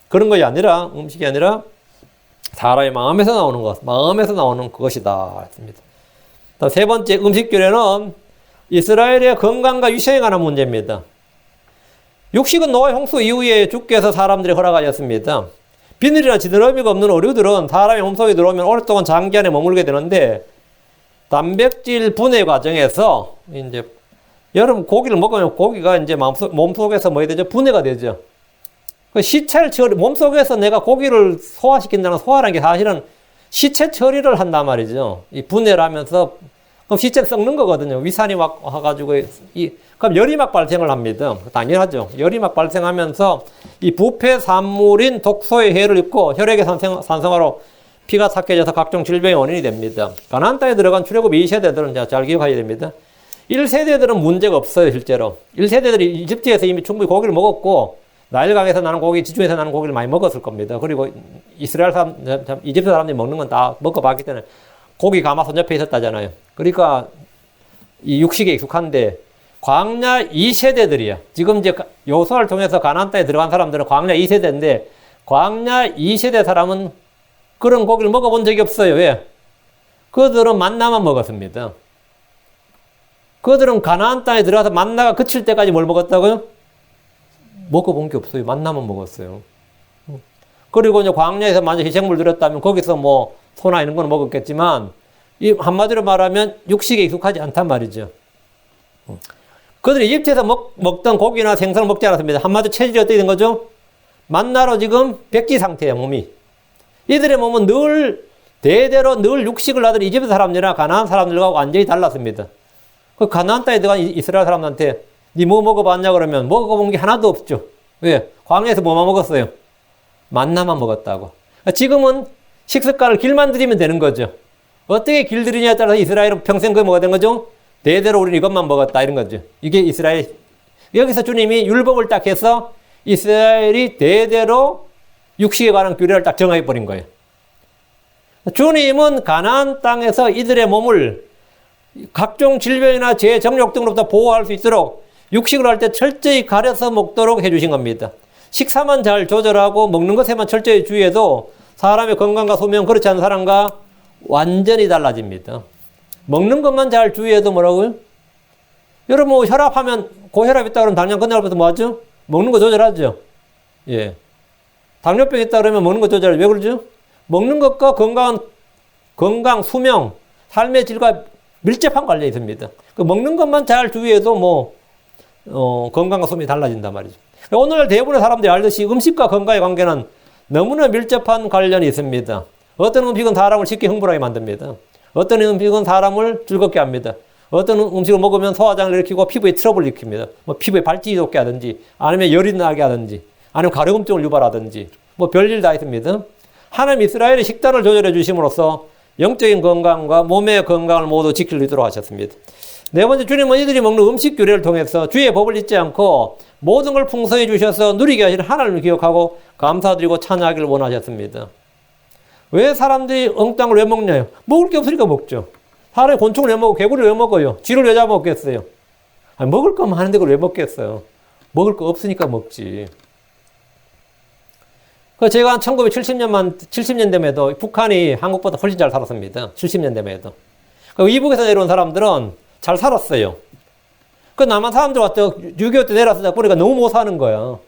그런 것이 아니라 음식이 아니라 사람의 마음에서 나오는 것, 마음에서 나오는 그것이다 했습니다. 세 번째 음식 규례는 이스라엘의 건강과 위생에 관한 문제입니다. 육식은 노아 홍수 이후에 주께서 사람들이 허락하셨습니다. 비늘이나 지느러미가 없는 어류들은 사람의 몸속에 들어오면 오랫동안 장기간에 머물게 되는데 단백질 분해 과정에서 이제 여러분 고기를 먹으면 고기가 이제 몸속에서 뭐 되죠? 분해가 되죠. 그 시체 처리, 몸속에서 내가 고기를 소화시킨다는 소화라는 게 사실은 시체 처리를 한단 말이죠. 이 분해를 하면서, 그럼 시체는 썩는 거거든요. 위산이 막 와가지고, 그럼 열이 막 발생을 합니다. 당연하죠. 열이 막 발생하면서 이 부패 산물인 독소의 해를 입고 혈액의 산성화로 피가 삭혀져서 각종 질병의 원인이 됩니다. 가나안 땅에 들어간 출애굽 2세대들은 잘 기억하셔야 됩니다. 1세대들은 문제가 없어요, 실제로. 1세대들이 이집트에서 이미 충분히 고기를 먹었고, 나일강에서 나는 고기, 지중해에서 나는 고기를 많이 먹었을 겁니다. 그리고 이스라엘 사람, 이집트 사람들이 먹는 건 다 먹어봤기 때문에 고기 가마솥 옆에 있었다잖아요. 그러니까 이 육식에 익숙한데 광야 2세대들이야. 지금 이제 요소를 통해서 가나안 땅에 들어간 사람들은 광야 2세대인데 광야 2세대 사람은 그런 고기를 먹어본 적이 없어요. 왜? 그들은 만나만 먹었습니다. 그들은 가나안 땅에 들어가서 만나가 그칠 때까지 뭘 먹었다고요? 먹어본 게 없어요. 만나만 먹었어요. 그리고 이제 광야에서 만약 희생물 드렸다면 거기서 뭐 소나 이런 거는 먹었겠지만 이 한마디로 말하면 육식에 익숙하지 않단 말이죠. 그들이 이집트에서 먹던 고기나 생선을 먹지 않았습니다. 한마디로 체질이 어떻게 된 거죠? 만나로 지금 백지 상태예요, 몸이. 이들의 몸은 대대로 늘 육식을 하던 이집트 사람들이나 가나안 사람들과 완전히 달랐습니다. 그 가나안 땅에 들어간 이스라엘 사람들한테 니 뭐 먹어봤냐 그러면 먹어본 게 하나도 없죠. 왜? 광야에서 뭐만 먹었어요? 만나만 먹었다고. 지금은 식습관을 길만 들이면 되는 거죠. 어떻게 길들이냐에 따라서 이스라엘은 평생 그게 뭐가 된 거죠? 대대로 우리는 이것만 먹었다 이런 거죠. 이게 이스라엘. 여기서 주님이 율법을 딱 해서 이스라엘이 대대로 육식에 관한 규례를 딱 정해버린 거예요. 주님은 가나안 땅에서 이들의 몸을 각종 질병이나 재정력 등으로부터 보호할 수 있도록 육식을 할 때 철저히 가려서 먹도록 해주신 겁니다. 식사만 잘 조절하고 먹는 것에만 철저히 주의해도 사람의 건강과 소명, 그렇지 않은 사람과 완전히 달라집니다. 먹는 것만 잘 주의해도 뭐라고요? 여러분 뭐 혈압하면 고혈압 있다 그러면 당장 그날부터 뭐 하죠? 먹는 거 조절하죠. 예. 당뇨병 있다 그러면 먹는 거 조절. 왜 그러죠? 먹는 것과 건강, 수명, 삶의 질과 밀접한 관련이 있습니다. 그 먹는 것만 잘 주의해도 뭐 건강과 수명이 달라진단 말이죠. 오늘 대부분의 사람들이 알듯이 음식과 건강의 관계는 너무나 밀접한 관련이 있습니다. 어떤 음식은 사람을 쉽게 흥분하게 만듭니다. 어떤 음식은 사람을 즐겁게 합니다. 어떤 음식을 먹으면 소화장을 일으키고 피부에 트러블을 일으킵니다. 뭐 피부에 발진이 돋게 하든지 아니면 열이 나게 하든지 아니면 가려움증을 유발하든지 뭐 별일 다 있습니다. 하나님 이스라엘의 식단을 조절해 주심으로써 영적인 건강과 몸의 건강을 모두 지킬 수 있도록 하셨습니다. 네 번째, 주님은 이들이 먹는 음식 규례를 통해서 주의 법을 잊지 않고 모든 걸 풍성히 주셔서 누리게 하시는 하나님을 기억하고 감사드리고 찬양하기를 원하셨습니다. 왜 사람들이 엉땅을 왜 먹냐요? 먹을 게 없으니까 먹죠. 사람이 곤충을 왜 먹고 개구리를 왜 먹어요? 쥐를 왜 잡아먹겠어요? 아니, 먹을 거 많은데 그걸 왜 먹겠어요? 먹을 거 없으니까 먹지. 제가 1970년 되면도 북한이 한국보다 훨씬 잘 살았습니다. 70년 되면도. 이북에서 내려온 사람들은 잘 살았어요. 남한 사람들 왔다 6.25 때 내려서 보니까 너무 못 사는 거야.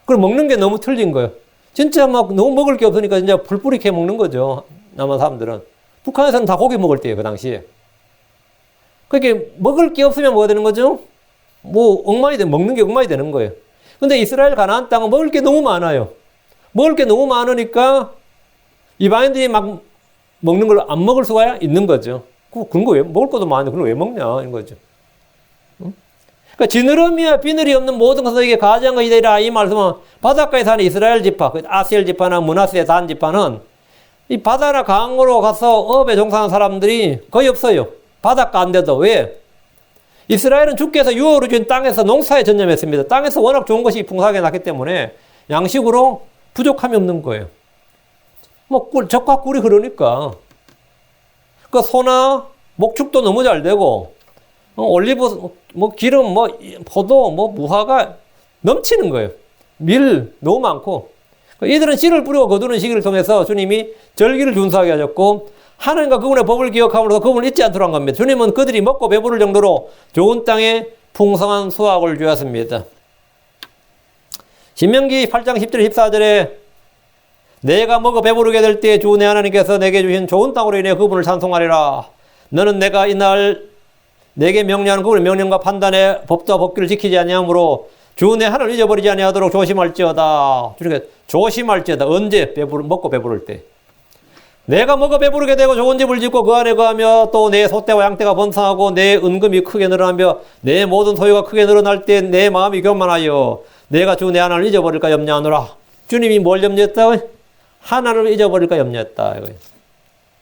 그럼 먹는 게 너무 틀린 거예요. 진짜 막 너무 먹을 게 없으니까 진짜 불뿌리게 먹는 거죠. 남한 사람들은. 북한에서는 다 고기 먹을 때예요, 그 당시에. 그렇게 먹을 게 없으면 뭐가 되는 거죠? 먹는 게 엉망이 되는 거예요. 근데 이스라엘 가나안 땅은 먹을 게 너무 많아요. 먹을 게 너무 많으니까 이방인들이 막 먹는 걸 안 먹을 수가 있는 거죠. 그런 거 왜, 먹을 것도 많은데 그걸 왜 먹냐, 이런 거죠. 응? 그러니까 지느러미와 비늘이 없는 모든 것은 너에게 가증한 것이 되리라. 이 말씀은 바닷가에 사는 이스라엘 지파, 아셀 지파나 므낫세 단 지파는 이 바다나 강으로 가서 업에 종사하는 사람들이 거의 없어요. 바닷가 안 돼도. 왜? 이스라엘은 주께서 유업으로 준 땅에서 농사에 전념했습니다. 땅에서 워낙 좋은 것이 풍성하게 났기 때문에 양식으로 부족함이 없는 거예요. 뭐 젖과 꿀이 흐르니까. 그 소나 목축도 너무 잘 되고, 올리브, 뭐 기름, 뭐 포도, 뭐 무화과 넘치는 거예요. 밀 너무 많고. 이들은 씨를 뿌리고 거두는 시기를 통해서 주님이 절기를 준수하게 하셨고, 하나님과 그분의 법을 기억함으로써 그분을 잊지 않도록 한 겁니다. 주님은 그들이 먹고 배부를 정도로 좋은 땅에 풍성한 수확을 주었습니다. 신명기 8장 10절 14절에 내가 먹어 배부르게 될 때 주 내 하나님께서 내게 주신 좋은 땅으로 인해 그분을 찬송하리라. 너는 내가 이날 내게 명령하는 그분의 명령과 판단의 법도와 법규를 지키지 아니하므로 주 내 하나님을 잊어버리지 아니하도록 조심할지어다. 그러니까 조심할지어다. 언제? 먹고 배부를 때. 내가 먹어 배부르게 되고 좋은 집을 짓고 그 안에 거하며 또 내 소떼와 양떼가 번성하고 내 은금이 크게 늘어나며 내 모든 소유가 크게 늘어날 때 내 마음이 교만하여 내가 주 내 하나님을 잊어버릴까 염려하노라. 주님이 뭘 염려했다? 하나님을 잊어버릴까 염려했다.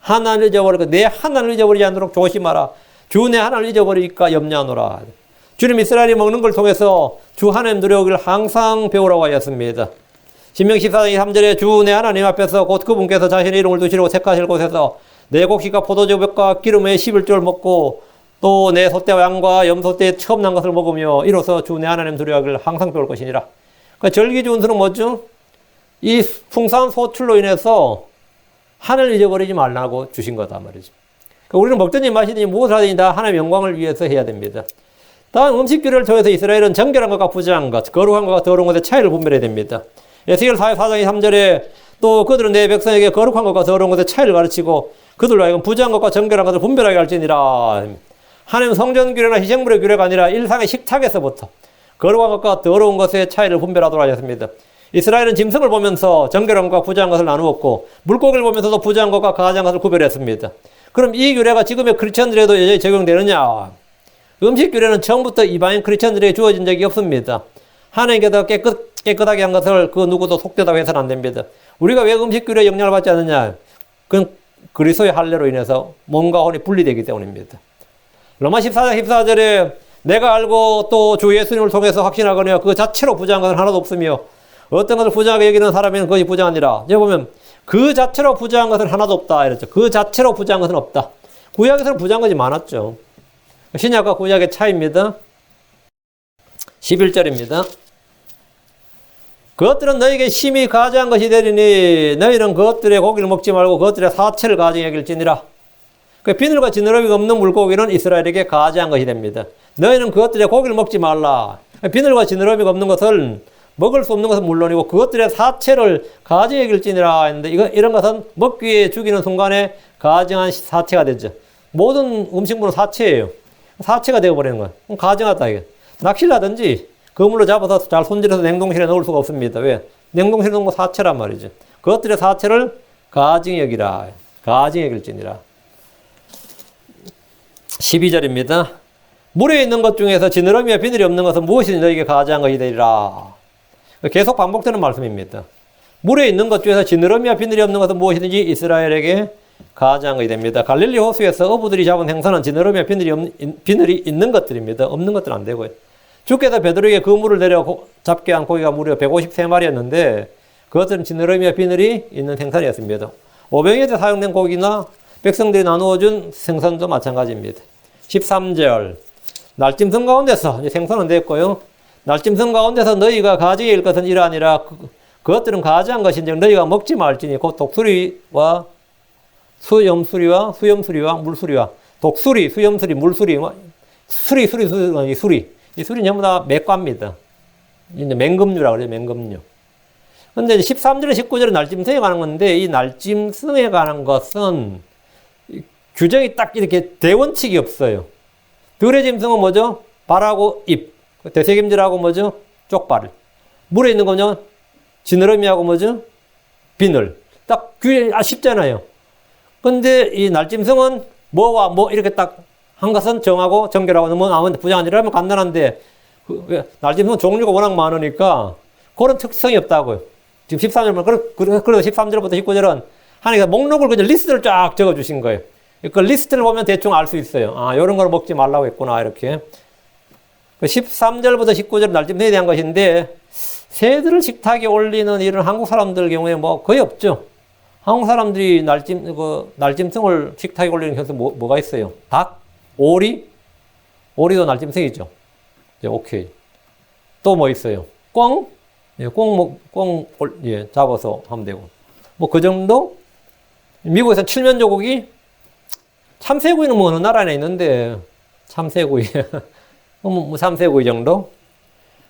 하나님을 잊어버릴까, 내 하나님을 잊어버리지 않도록 조심하라. 주 내 하나님을 잊어버릴까 염려하노라. 주님 이스라엘이 먹는 걸 통해서 주 하나님 누려오기를 항상 배우라고 하였습니다. 신명기 14장 3절에 주 내 하나님 앞에서 곧 그분께서 자신의 이름을 두시려고 택하실 곳에서 내 곡식과 포도주병과 기름의 11조를 먹고 또 내 소떼와 양과 염소떼에 처음 난 것을 먹으며 이로써 주 내 하나님 두려워하기를 항상 배울 것이니라. 그러니까 절기준수는 뭐죠? 이 풍성한 소출로 인해서 하늘을 잊어버리지 말라고 주신 거다 말이죠. 그러니까 우리는 먹든지 마시든지 무엇을 하든지 다 하나님의 영광을 위해서 해야 됩니다. 다음 음식 규례를 통해서 이스라엘은 정결한 것과 부정한 것, 거룩한 것과 더러운 것의 차이를 분별해야 됩니다. 에스겔 4장 3절에 또 그들은 내 백성에게 거룩한 것과 더러운 것의 차이를 가르치고 그들로 하여금 부정한 것과 정결한 것을 분별하게 할지니라. 하나님 성전 규례나 희생물의 규례가 아니라 일상의 식탁에서부터 거룩한 것과 더러운 것의 차이를 분별하도록 하셨습니다. 이스라엘은 짐승을 보면서 정결한 것과 부정한 것을 나누었고 물고기를 보면서도 부정한 것과 가증한 것을 구별했습니다. 그럼 이 규례가 지금의 크리스천들에도 여전히 적용되느냐? 음식 규례는 처음부터 이방인 크리스천들에게 주어진 적이 없습니다. 하나님께서 깨끗하게 한 것을 그 누구도 속되다고 해서는 안 됩니다. 우리가 왜 음식 규례에 영향을 받지 않느냐? 그건 그리스도의 할례로 인해서 몸과 혼이 분리되기 때문입니다. 로마 14장 14절에 내가 알고 또 주 예수님을 통해서 확신하거니와 그 자체로 부정한 것은 하나도 없으며 어떤 것을 부정하게 여기는 사람에는 그것이 부정하니라. 여기 보면 그 자체로 부정한 것은 하나도 없다 이랬죠. 그 자체로 부정한 것은 없다. 구약에서는 부정한 것이 많았죠. 신약과 구약의 차이입니다. 11절입니다. 그것들은 너에게 심히 가증한 것이 되리니 너희는 그것들의 고기를 먹지 말고 그것들의 사체를 가증히 여길지니라. 그 비늘과 지느러미가 없는 물고기는 이스라엘에게 가증한 것이 됩니다. 너희는 그것들의 고기를 먹지 말라. 비늘과 지느러미가 없는 것을 먹을 수 없는 것은 물론이고 그것들의 사체를 가증히 여길지니라 했는데 이런 것은 먹기 위해 죽이는 순간에 가증한 사체가 되죠. 모든 음식물은 사체예요. 사체가 되어버리는 거예요. 그럼 가증하다 이게. 낚시를 하든지 그물로 잡아서 잘 손질해서 냉동실에 넣을 수가 없습니다. 왜? 냉동실에 넣은 거 사체란 말이죠. 그것들의 사체를 가증히 여기라. 가증히 여길지니라. 12절입니다. 물에 있는 것 중에서 지느러미와 비늘이 없는 것은 무엇이든지 너에게 가증한 것이 되리라. 계속 반복되는 말씀입니다. 물에 있는 것 중에서 지느러미와 비늘이 없는 것은 무엇이든지 이스라엘에게 가증한 것이 됩니다. 갈릴리 호수에서 어부들이 잡은 생선은 지느러미와 비늘이 있는 것들입니다. 없는 것들은 안 되고요. 주께서 베드로에게 그 물을 내려 잡게 한 고기가 무려 153마리였는데 그것들은 지느러미와 비늘이 있는 생선이었습니다. 오병이에 사용된 고기나 백성들이 나누어준 생선도 마찬가지입니다. 13절 날짐승 가운데서 이제 생선은 됐고요. 날짐승 가운데서 너희가 가증히 여길 것은 이러하니라. 그것들은 가증한 것인지 너희가 먹지 말지니 곧 독수리와 수염수리와 물수리와 독수리, 수염수리, 물수리, 수리 이 수리는 전부 다 맥과입니다. 이제 맹금류라고 그래요. 맹금류. 근데 13절에 19절에 날짐승에 관한 건데 이 날짐승에 관한 것은 규정이 딱 이렇게 대원칙이 없어요. 들의 짐승은 뭐죠? 발하고 입. 대책임질하고 뭐죠? 쪽발. 물에 있는 거냐? 지느러미하고 뭐죠? 비늘. 딱 규정이 쉽잖아요. 근데 이 날짐승은 뭐와 뭐 이렇게 딱 한 것은 정하고 정결하고 너무 아무튼 부정한 일이라면 간단한데 날짐승은 종류가 워낙 많으니까 그런 특성이 없다고요. 지금 13절만, 그래서 13절부터 19절은 하나님께서 목록을 그냥 리스트를 쫙 적어주신 거예요. 그 리스트를 보면 대충 알 수 있어요. 아, 요런 걸 먹지 말라고 했구나, 이렇게. 13절부터 19절 날짐승에 대한 것인데, 새들을 식탁에 올리는 이런 한국 사람들 경우에 뭐 거의 없죠. 한국 사람들이 날짐승을 식탁에 올리는 경우 뭐가 있어요? 닭? 오리? 오리도 날짐승이죠. 네, 오케이. 또 뭐 있어요? 꿩? 예, 예, 잡아서 하면 되고. 뭐 그 정도? 미국에서는 칠면조고기? 참새구이는 뭐 어느 나라에 있는데, 참새구이. 뭐 참새구이 정도?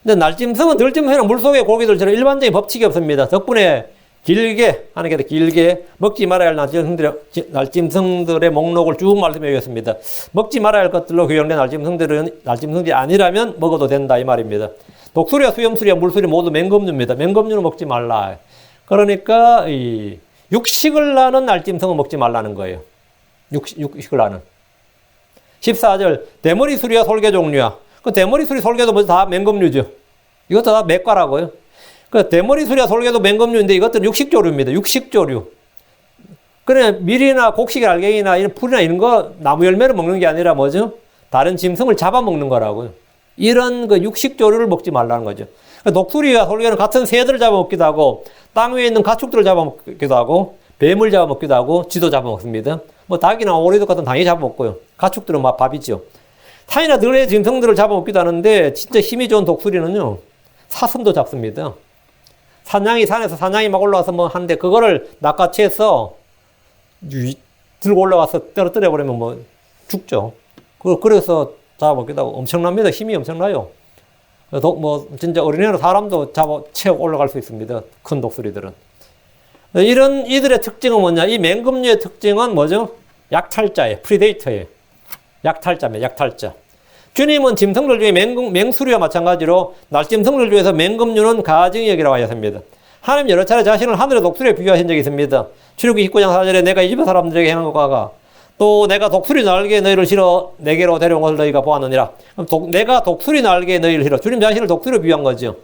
근데 날짐승은 들짐승이나 물속의 고기들처럼 일반적인 법칙이 없습니다. 덕분에 길게, 하나님께서 길게 먹지 말아야 할 날짐승들의 목록을 쭉 말씀해 주셨습니다. 먹지 말아야 할 것들로 규정된 날짐승들은 날짐승들이 아니라면 먹어도 된다, 이 말입니다. 독수리와 수염수리와 물수리 모두 맹금류입니다. 맹금류는 먹지 말라. 그러니까 이 육식을 나는 날짐승은 먹지 말라는 거예요. 육식을 나는. 14절 대머리 수리와 솔개 종류야. 그 대머리 수리 솔개도 다 맹금류죠. 이것도 다 맥과라고요. 그 대머리 수리와 솔개도 맹금류인데 이것들은 육식조류입니다. 육식조류. 그래 밀이나 곡식 알갱이나 이런 풀이나 이런 거 나무 열매를 먹는 게 아니라 뭐죠? 다른 짐승을 잡아먹는 거라고요. 이런 그 육식조류를 먹지 말라는 거죠. 독수리와 솔개는 같은 새들을 잡아먹기도 하고 땅 위에 있는 가축들을 잡아먹기도 하고 뱀을 잡아먹기도 하고 쥐도 잡아먹습니다. 뭐 닭이나 오리도 같은 당연히 잡아먹고요. 가축들은 막 밥이죠. 타이나 들의 짐승들을 잡아먹기도 하는데 진짜 힘이 좋은 독수리는요. 사슴도 잡습니다. 산에서 사냥이 막 올라와서 뭐 하는데 그거를 낚아채서 들고 올라와서 떨어뜨려버리면 뭐 죽죠. 그래서 잡아먹기도 하고 엄청납니다. 힘이 엄청나요. 뭐 진짜 어린애나 사람도 잡아채워 올라갈 수 있습니다. 큰 독수리들은. 이런 이들의 특징은 뭐냐? 이 맹금류의 특징은 뭐죠? 약탈자예요. 프리데이터예요. 약탈자입니다. 약탈자. 주님은 짐승들 중에 맹수리와 마찬가지로 날짐승들 중에서 맹금류는 가증이역이라고 하셨습니다. 하나님 여러 차례 자신을 하늘의 독수리에 비유하신 적이 있습니다. 출애굽기 19장 4절에 내가 이 집의 사람들에게 행한 것과 같아. 또 내가 독수리 날개에 너희를 실어 내게로 데려온 것을 너희가 보았느니라. 내가 독수리 날개에 너희를 실어. 주님 자신을 독수리로 비유한 거죠.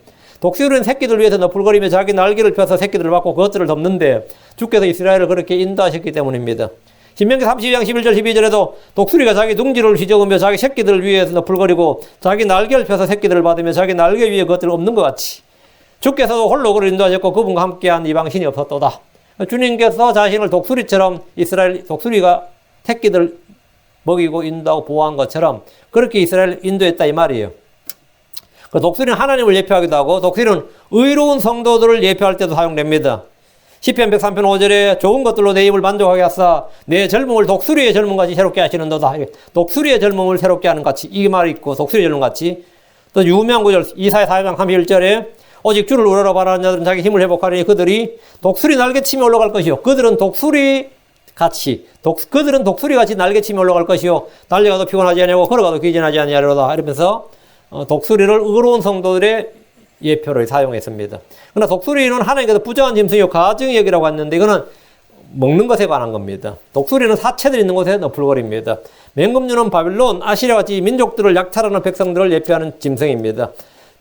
독수리는 새끼들 위해서 너풀거리며 자기 날개를 펴서 새끼들을 받고 그것들을 덮는데 주께서 이스라엘을 그렇게 인도하셨기 때문입니다. 신명기 32장 11절 12절에도 독수리가 자기 둥지를 휘저으며 자기 새끼들을 위해서 너풀거리고 자기 날개를 펴서 새끼들을 받으며 자기 날개 위에 그것들을 엎는 것 같이 주께서도 홀로 그를 인도하셨고 그분과 함께한 이방신이 없었도다. 주님께서 자신을 독수리처럼 이스라엘 독수리가 새끼들 먹이고 인도하고 보호한 것처럼 그렇게 이스라엘을 인도했다 이 말이에요. 그 독수리는 하나님을 예표하기도 하고 독수리는 의로운 성도들을 예표할 때도 사용됩니다. 시편 103편 5절에 좋은 것들로 내 입을 만족하게 하사 내 젊음을 독수리의 젊음같이 새롭게 하시는도다. 독수리의 젊음을 새롭게 하는 같이 이 말이 있고 독수리의 젊음같이 또 유명한 구절 이사야 4장 31절에 오직 주를 우러러 바라는 자들은 자기 힘을 회복하리니 그들이 독수리 날개치며 올라갈 것이요 그들은 독수리 같이 날개치며 올라갈 것이요 달려가도 피곤하지 아니하고 걸어가도 귀진하지 아니하리로다. 이러면서 독수리를 의로운 성도들의 예표를 사용했습니다. 그러나 독수리는 하나님께서 부정한 짐승이요 가증이역이라고 했는데 이거는 먹는 것에 관한 겁니다. 독수리는 사체들 있는 곳에 너풀거립니다. 맹금류는 바빌론, 아시리아 같이 민족들을 약탈하는 백성들을 예표하는 짐승입니다.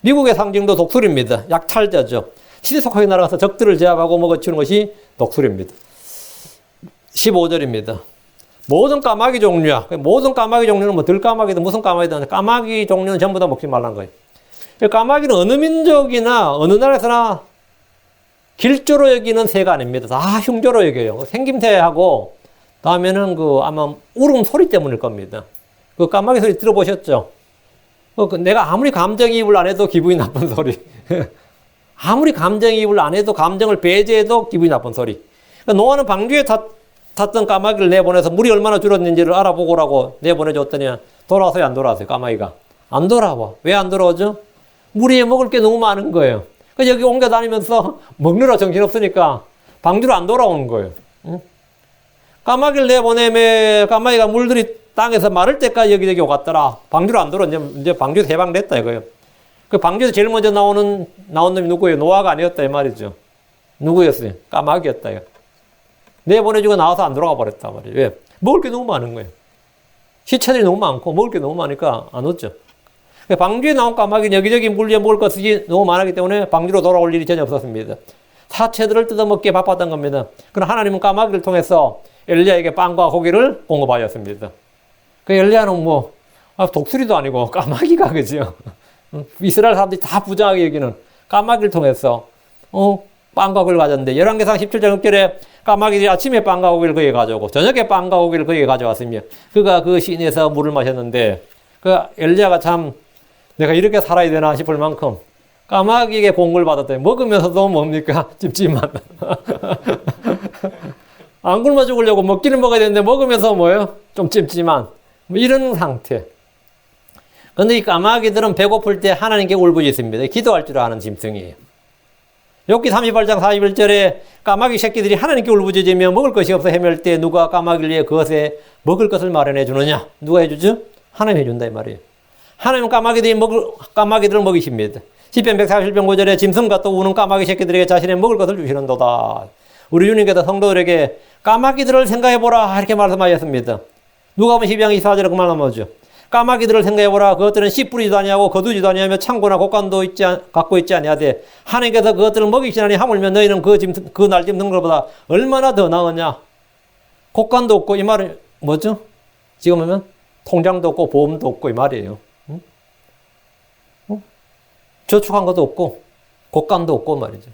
미국의 상징도 독수리입니다. 약탈자죠. 시대 속하게 날아가서 적들을 제압하고 먹어치우는 것이 독수리입니다. 15절입니다. 모든 까마귀 종류야. 모든 까마귀 종류는 뭐 들까마귀든 무슨 까마귀든 까마귀 종류는 전부 다 먹지 말라는 거예요. 까마귀는 어느 민족이나 어느 나라에서나 길조로 여기는 새가 아닙니다. 다 흉조로 여겨요. 생김새하고 다음에는 아마 울음 소리 때문일 겁니다. 그 까마귀 소리 들어보셨죠? 내가 아무리 감정이입을 안 해도 기분이 나쁜 소리. 아무리 감정이입을 안 해도 감정을 배제해도 기분이 나쁜 소리. 노아는 방주에 탔던 까마귀를 내보내서 물이 얼마나 줄었는지를 알아보고라고 내보내줬더니 돌아와서요 안 돌아왔어요 까마귀가? 안 돌아와. 왜 안 돌아오죠? 물 위에 먹을 게 너무 많은 거예요. 여기 옮겨 다니면서 먹느라 정신없으니까 방주로 안 돌아오는 거예요. 응? 까마귀를 내보내면 까마귀가 물들이 땅에서 마를 때까지 여기저기 오갔더라. 방주로 안 돌아. 이제 방주에서 해방됐다 이거예요. 그 방주에서 제일 먼저 나온 놈이 누구예요? 노아가 아니었다 이 말이죠. 누구였어요? 까마귀였다 이거. 내보내주고 나와서 안 돌아가 버렸다 말이에요. 왜? 먹을 게 너무 많은 거예요. 시체들이 너무 많고 먹을 게 너무 많으니까 안 왔죠. 방주에 나온 까마귀는 여기저기 물려 먹을 것이 너무 많았기 때문에 방주로 돌아올 일이 전혀 없었습니다. 사체들을 뜯어먹기에 바빴던 겁니다. 그러나 하나님은 까마귀를 통해서 엘리야에게 빵과 고기를 공급하였습니다. 그 엘리야는 뭐 독수리도 아니고 까마귀가 그죠. 이스라엘 사람들이 다 부정하게 여기는 까마귀를 통해서 빵과 고기를 가졌는데 열왕기상 17장 6절에 까마귀들이 아침에 빵과 고기를 그에게 가져오고 저녁에 빵과 고기를 그에게 가져왔으며 그가 그 시내에서 물을 마셨는데 그 엘리야가 참 내가 이렇게 살아야 되나 싶을 만큼 까마귀에게 공을 받았더니 먹으면서도 뭡니까? 찝찝한. 안 굶어 죽으려고 먹기는 먹어야 되는데 먹으면서 뭐예요? 좀 찝찝한. 뭐 이런 상태. 근데 이 까마귀들은 배고플 때 하나님께 울부짖습니다. 기도할 줄 아는 짐승이에요. 욥기 38장 41절에 까마귀 새끼들이 하나님께 울부짖으며 먹을 것이 없어 헤맬 때 누가 까마귀를 위해 그것에 먹을 것을 마련해 주느냐? 누가 해주죠? 하나님이 해준다 이 말이에요. 하나님은 까마귀들을 먹이십니다. 시편 141편 5절에 짐승과 또 우는 까마귀 새끼들에게 자신의 먹을 것을 주시는도다. 우리 주님께서 성도들에게 까마귀들을 생각해보라 이렇게 말씀하셨습니다. 누가복음 12장 24절에 그 말 나오죠. 까마귀들을 생각해보라. 그것들은 씨 뿌리지도 아니하고 거두지도 아니하며 창고나 곡간도 갖고 있지 아니하되 하나님께서 그것들을 먹이시나니 하물며 너희는 그 날 짐승 것보다 얼마나 더 나으냐. 곡간도 없고 이 말은 뭐죠? 지금 보면 통장도 없고 보험도 없고 이 말이에요. 저축한 것도 없고 곡간도 없고 말이죠.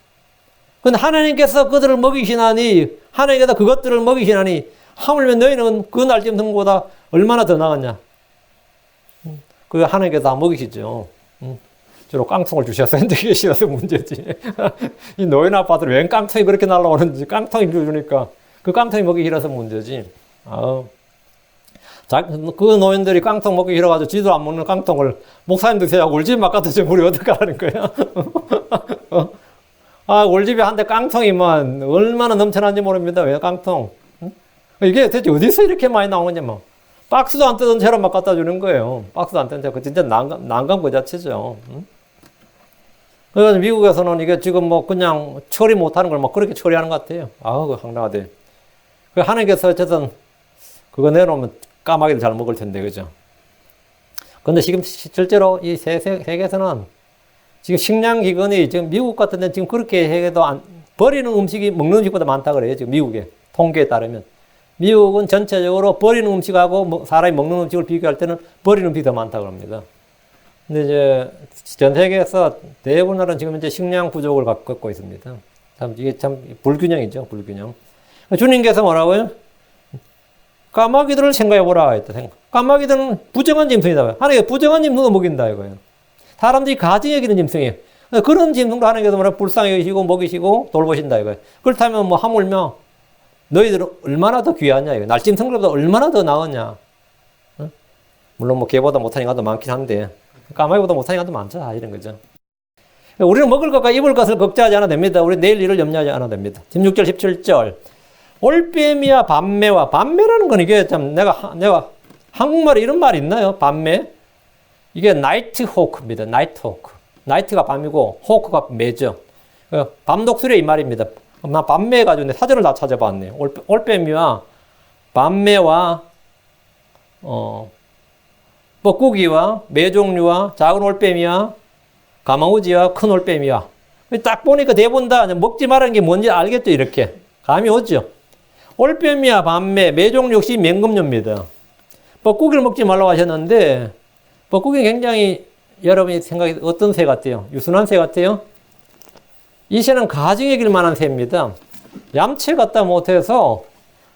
근데 하나님께서 그들을 먹이시나니 하나님께서 그것들을 먹이시나니 하물며 너희는 그 날 짐승보다 얼마나 더 나았냐. 그 하나님께서 다 먹이시죠. 주로 깡통을 주셨었는데 계시어서 문제지. 이 노인 아빠들 웬 깡통이 그렇게 날라오는지 깡통이 주니까 그 깡통이 먹기 싫어서 문제지. 그 노인들이 깡통 먹기 싫어가지고 지도 안 먹는 깡통을 목사님 드세요 하고 울집 막 갖다 주면 우리 어떡하라는 거야. 울집에 한대 깡통이면 얼마나 넘쳐난지 모릅니다. 왜 깡통? 이게 대체 어디서 이렇게 많이 나오는지 뭐. 박스도 안 뜯은 채로 막 갖다 주는 거예요. 박스도 안 뜯은 채로. 그 진짜 난감 그 자체죠. 그래서 미국에서는 이게 지금 뭐 그냥 처리 못하는 걸 막 그렇게 처리하는 것 같아요. 그 황당하대. 그 하나님께서 어쨌든 그거 내놓으면 까마귀를 잘 먹을 텐데, 그죠? 근데 지금 실제로 이 세계에서는 지금 식량기근이 지금 미국 같은 데는 지금 그렇게 해도 버리는 음식이 먹는 음식보다 많다 그래요. 지금 미국에. 통계에 따르면. 미국은 전체적으로 버리는 음식하고 사람이 먹는 음식을 비교할 때는 버리는 음식이 더 많다고 합니다. 근데 이제 전 세계에서 대부분 나라는 지금 이제 식량 부족을 겪고 있습니다. 이게 참 불균형이죠, 불균형. 주님께서 뭐라고요? 까마귀들을 생각해보라 했다. 까마귀들은 부정한 짐승이다. 하나님께서 부정한 짐승도 먹인다 이거예요. 사람들이 가증 여기는 짐승이에요. 그런 짐승도 하나님께서 뭐라 불쌍히 여기시고 먹이시고 돌보신다 이거예요. 그렇다면 뭐 하물며 너희들은 얼마나 더 귀하냐 이거. 날짐승들보다 얼마나 더 나으냐. 물론 뭐 개보다 못하는 것도 많긴 한데 까마귀보다 못하는 것도 많죠. 이런 거죠. 우리는 먹을 것과 입을 것을 걱정하지 않아도 됩니다. 우리 내일 일을 염려하지 않아도 됩니다. 16절 17절 올빼미와 밤매와 밤매라는 건 이게 참 내가 한국말에 이런 말이 있나요? 밤매? 이게 나이트 호크입니다. 나이트 호크. 나이트가 밤이고 호크가 매죠. 밤독수리 이 말입니다. 나 밤매 해가지고 내 사전을 다 찾아봤네요. 올빼미와 밤매와 뻐꾸기와 매종류와 작은 올빼미와 가마우지와 큰 올빼미와 딱 보니까 대부분 다 먹지 말라는 게 뭔지 알겠죠? 이렇게 감이 오죠. 올빼미와 밤매, 매종 역시 맹금류입니다. 뻐꾸기를 먹지 말라고 하셨는데 뻐꾸기는 굉장히 여러분이 생각해 어떤 새 같아요? 유순한 새 같아요? 이 새는 가증에 길 만한 새입니다. 얌체 같다 못해서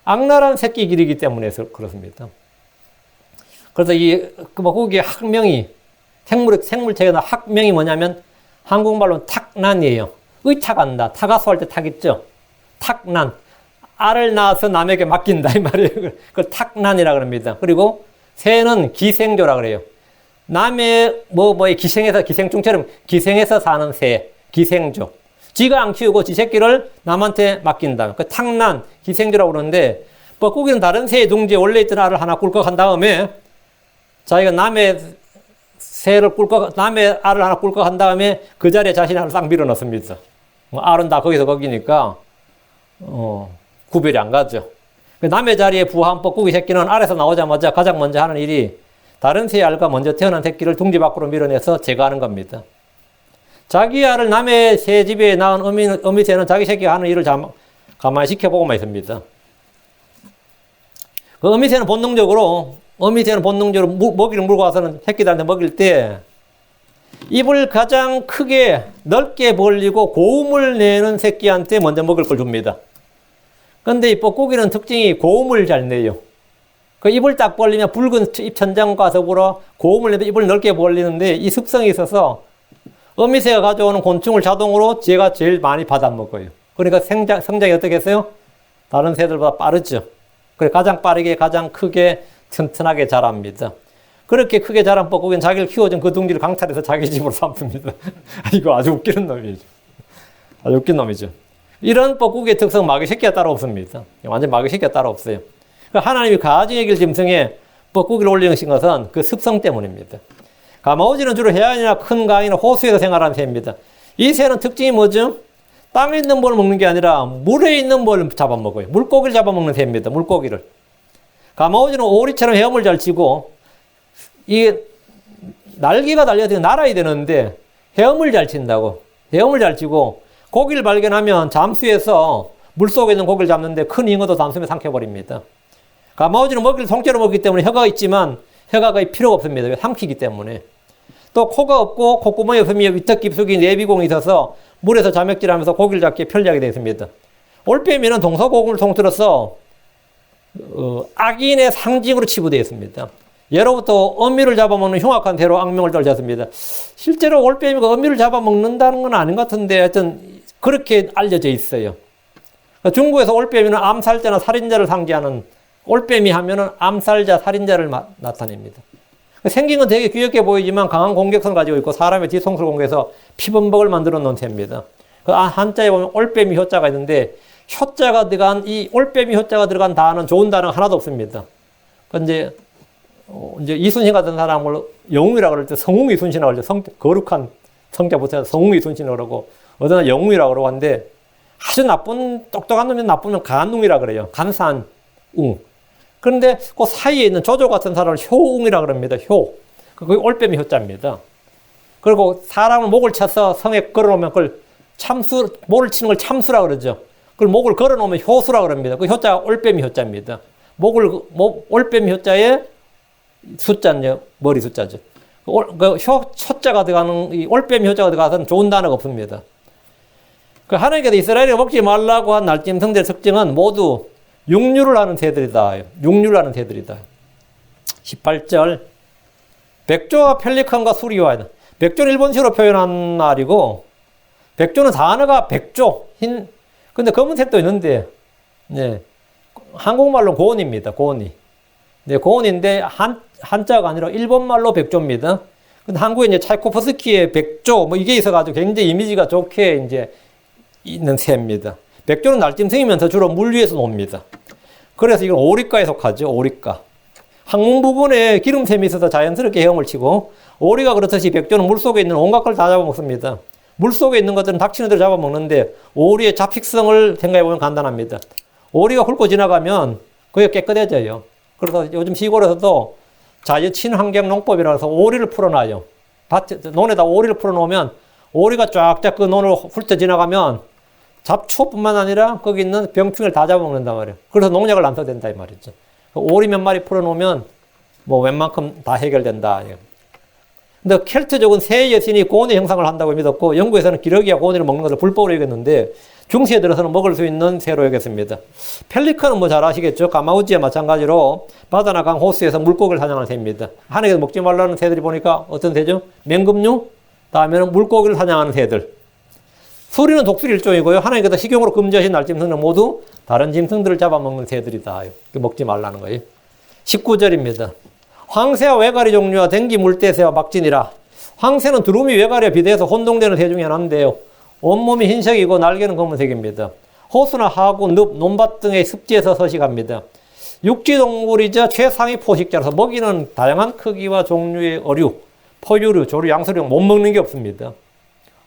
악랄한 새끼 길이기 때문에 그렇습니다. 그래서 이 뻐꾸기의 학명이 생물책에 학명이 뭐냐면 한국말로는 탁난이에요. 의탁한다. 타가서 할 때 탁 있죠? 탁난. 알을 낳아서 남에게 맡긴다 이 말이에요. 그걸 탁난이라 그럽니다. 그리고 새는 기생조라 그래요. 남의 기생충처럼 기생해서 사는 새, 기생조. 지가 안 키우고 지 새끼를 남한테 맡긴다. 그 탁난, 기생조라고 그러는데 뻐꾸기는 다른 새의 둥지에 원래 있던 알을 하나 꿀꺽한 다음에 자기가 남의 알을 하나 꿀꺽한 다음에 그 자리에 자신의 알을 싹 밀어넣습니다. 알은 다 거기서 거기니까 구별이 안 가죠. 남의 자리에 부화한 뻐꾸기 새끼는 알에서 나오자마자 가장 먼저 하는 일이 다른 새의 알과 먼저 태어난 새끼를 둥지 밖으로 밀어내서 제거하는 겁니다. 자기 알을 남의 새 집에 낳은 어미새는 자기 새끼가 하는 일을 가만히 지켜보고만 있습니다. 그 어미새는 본능적으로 먹이를 물고 와서는 새끼들한테 먹일 때 입을 가장 크게 넓게 벌리고 고음을 내는 새끼한테 먼저 먹을 걸 줍니다. 근데 이 뻐꾸기는 특징이 고음을 잘 내요. 그 입을 딱 벌리면 붉은 입천장과 더불어 고음을 내도 입을 넓게 벌리는데 이 습성이 있어서 어미새가 가져오는 곤충을 자동으로 쟤가 제일 많이 받아먹어요. 그러니까 성장이 어떻게 했어요? 다른 새들보다 빠르죠. 그래 가장 빠르게 가장 크게 튼튼하게 자랍니다. 그렇게 크게 자란 뻐꾸기는 자기를 키워준 그 둥지를 강탈해서 자기 집으로 삼습니다. 이거 아주 웃기는 놈이죠. 아주 웃긴 놈이죠. 이런 뻐꾸기의 특성 마귀 새끼가 따로 없습니다. 완전 마귀 새끼가 따로 없어요. 하나님이 가증의 길 짐승에 뻐꾸기를 올리신 것은 그 습성 때문입니다. 가마우지는 주로 해안이나 큰 강이나 호수에서 생활하는 새입니다. 이 새는 특징이 뭐죠? 땅에 있는 뭘 먹는 게 아니라 물에 있는 뭘 잡아먹어요. 물고기를 잡아먹는 새입니다. 물고기를. 가마우지는 오리처럼 헤엄을 잘 치고 이게 날개가 달려서 날아야 되는데 헤엄을 잘 친다고. 헤엄을 잘 치고 고기를 발견하면 잠수해서 물속에 있는 고기를 잡는데 큰 잉어도 단숨에 삼켜버립니다. 가마우지는 먹이를 통째로 먹기 때문에 혀가 있지만 혀가 거의 필요가 없습니다. 삼키기 때문에. 또 코가 없고 콧구멍이 없으며 위턱 깊숙이 내비공이 있어서 물에서 자맥질하면서 고기를 잡기에 편리하게 되어 있습니다. 올빼미는 동서고금을 통틀어서 악인의 상징으로 치부되어 있습니다. 예로부터 어미를 잡아먹는 흉악한 새로 악명을 떨쳤습니다. 실제로 올빼미가 어미를 잡아먹는다는 건 아닌 것 같은데 하여튼 그렇게 알려져 있어요. 중국에서 올빼미는 암살자나 살인자를 상징하는 올빼미 하면은 암살자, 살인자를 나타냅니다. 생긴 건 되게 귀엽게 보이지만 강한 공격성을 가지고 있고 사람의 뒤통수를 공격해서 피범벅을 만들어 놓은 새입니다. 그 한자에 보면 올빼미 효자가 있는데 효자가 들어간 이 올빼미 효자가 들어간 단어는 좋은 단어가 하나도 없습니다. 이제 이순신 같은 사람을 영웅이라고 그럴 때 성웅 이순신이라고 그러죠. 거룩한 성자 붙여서 성웅 이순신이라고 그러고 어떤 영웅이라고 그러고 하는데 아주 나쁜 똑똑한 놈이 나쁘면 간웅이라고 그래요. 간사한 웅. 그런데 그 사이에 있는 조조 같은 사람을 효웅이라고 그럽니다. 효. 그게 올빼미 효자입니다. 그리고 사람을 목을 쳐서 성에 걸어놓으면 그걸 목을 치는 걸 참수라고 그러죠. 그걸 목을 걸어놓으면 효수라고 그럽니다. 그 효자가 올빼미 효자입니다. 올빼미 효자에 숫자는 머리 숫자죠. 효자가 들어가는, 이 올빼미 효자가 들어가서는 좋은 단어가 없습니다. 그 하나님께서 이스라엘이 먹지 말라고 한 날짐승들의 특징은 모두 육류를 하는 새들이다. 육류를 하는 새들이다. 18절. 백조와 펠리컨과 수리와, 백조는 일본식으로 표현한 말이고, 백조는 단어가 백조, 근데 검은색도 있는데, 네. 한국말로 고온입니다. 고온이. 네, 고온인데, 한자가 아니라 일본말로 백조입니다. 근데 한국에 이제 차이코프스키의 백조, 이게 있어가지고 굉장히 이미지가 좋게 이제 있는 새입니다. 백조는 날짐승이면서 주로 물 위에서 놉니다. 그래서 이건 오리과에 속하죠. 오리과. 항문 부분에 기름샘이 있어서 자연스럽게 헤엄을 치고 오리가 그렇듯이 백조는 물속에 있는 온갖 걸 다 잡아먹습니다. 물속에 있는 것들은 닥치는 대로 잡아먹는데 오리의 잡식성을 생각해보면 간단합니다. 오리가 훑고 지나가면 그게 깨끗해져요. 그래서 요즘 시골에서도 자연 친환경 농법이라서 오리를 풀어놔요. 논에다 오리를 풀어놓으면 오리가 쫙쫙 그 논을 훑어 지나가면 잡초뿐만 아니라 거기 있는 병충해를 다 잡아먹는단 말이에요. 그래서 농약을 안 써도 된다 이 말이죠. 오리 몇 마리 풀어놓으면 뭐 웬만큼 다 해결된다. 근데 켈트족은 새의 여신이 고온의 형상을 한다고 믿었고 영국에서는 기러기와 고온이를 먹는 것을 불법으로 여겼는데 중세에 들어서는 먹을 수 있는 새로 여겼습니다. 펠리컨은 뭐 잘 아시겠죠? 가마우지와 마찬가지로 바다나 강 호수에서 물고기를 사냥하는 새입니다. 하늘에서 먹지 말라는 새들이 보니까 어떤 새죠? 맹금류, 다음에는 물고기를 사냥하는 새들. 수리는 독수리 일종이고요. 하나님께서 식용으로 금지하신 날짐승은 모두 다른 짐승들을 잡아먹는 새들이다. 먹지 말라는 거예요. 19절입니다. 황새와 외가리 종류와 댕기 물대새와 막진이라. 황새는 두루미 외가리와 비대해서 혼동되는 새 중에 하나인데요. 온몸이 흰색이고 날개는 검은색입니다. 호수나 하구, 늪, 논밭 등의 습지에서 서식합니다. 육지동물이자 최상위 포식자라서 먹이는 다양한 크기와 종류의 어류, 포유류, 조류, 양서류 못 먹는 게 없습니다.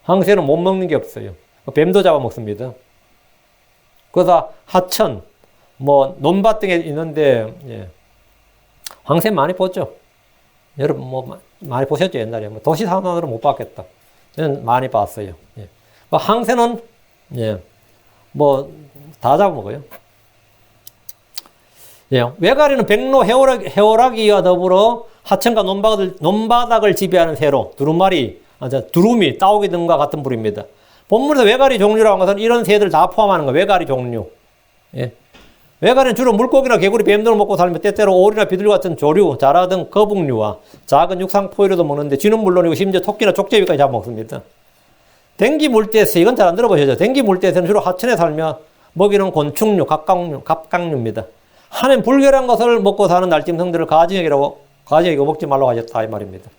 황새는 못 먹는 게 없어요. 뱀도 잡아먹습니다. 그러다 하천, 논밭 등에 있는데, 황새 많이 보죠. 여러분 뭐 많이 보셨죠? 옛날에 뭐 도시 산업으로 못 봤겠다. 저는 많이 봤어요. 예. 뭐 항새는 예. 뭐 다 잡아먹어요. 예. 외가리는 백로 해오라기와 더불어 하천과 논바닥을 지배하는 새로, 두루마리, 두루미, 따오기 등과 같은 부류입니다. 본문에서 외가리 종류라고 한 것은 이런 새들 다 포함하는 거예요. 외가리 종류. 예. 외가리는 주로 물고기나 개구리, 뱀 등을 먹고 살며 때때로 오리나 비둘기 같은 조류, 자라 등 거북류와 작은 육상 포유류도 먹는데 쥐는 물론이고 심지어 토끼나 족제비까지 잡아먹습니다. 댕기 물대새, 이건 잘 안 들어보셨죠? 댕기 물대새는 주로 하천에 살며 먹이는 곤충류, 갑각류입니다. 하면 불결한 것을 먹고 사는 날짐승들을 가지에게 먹지 말라고 하셨다 이 말입니다.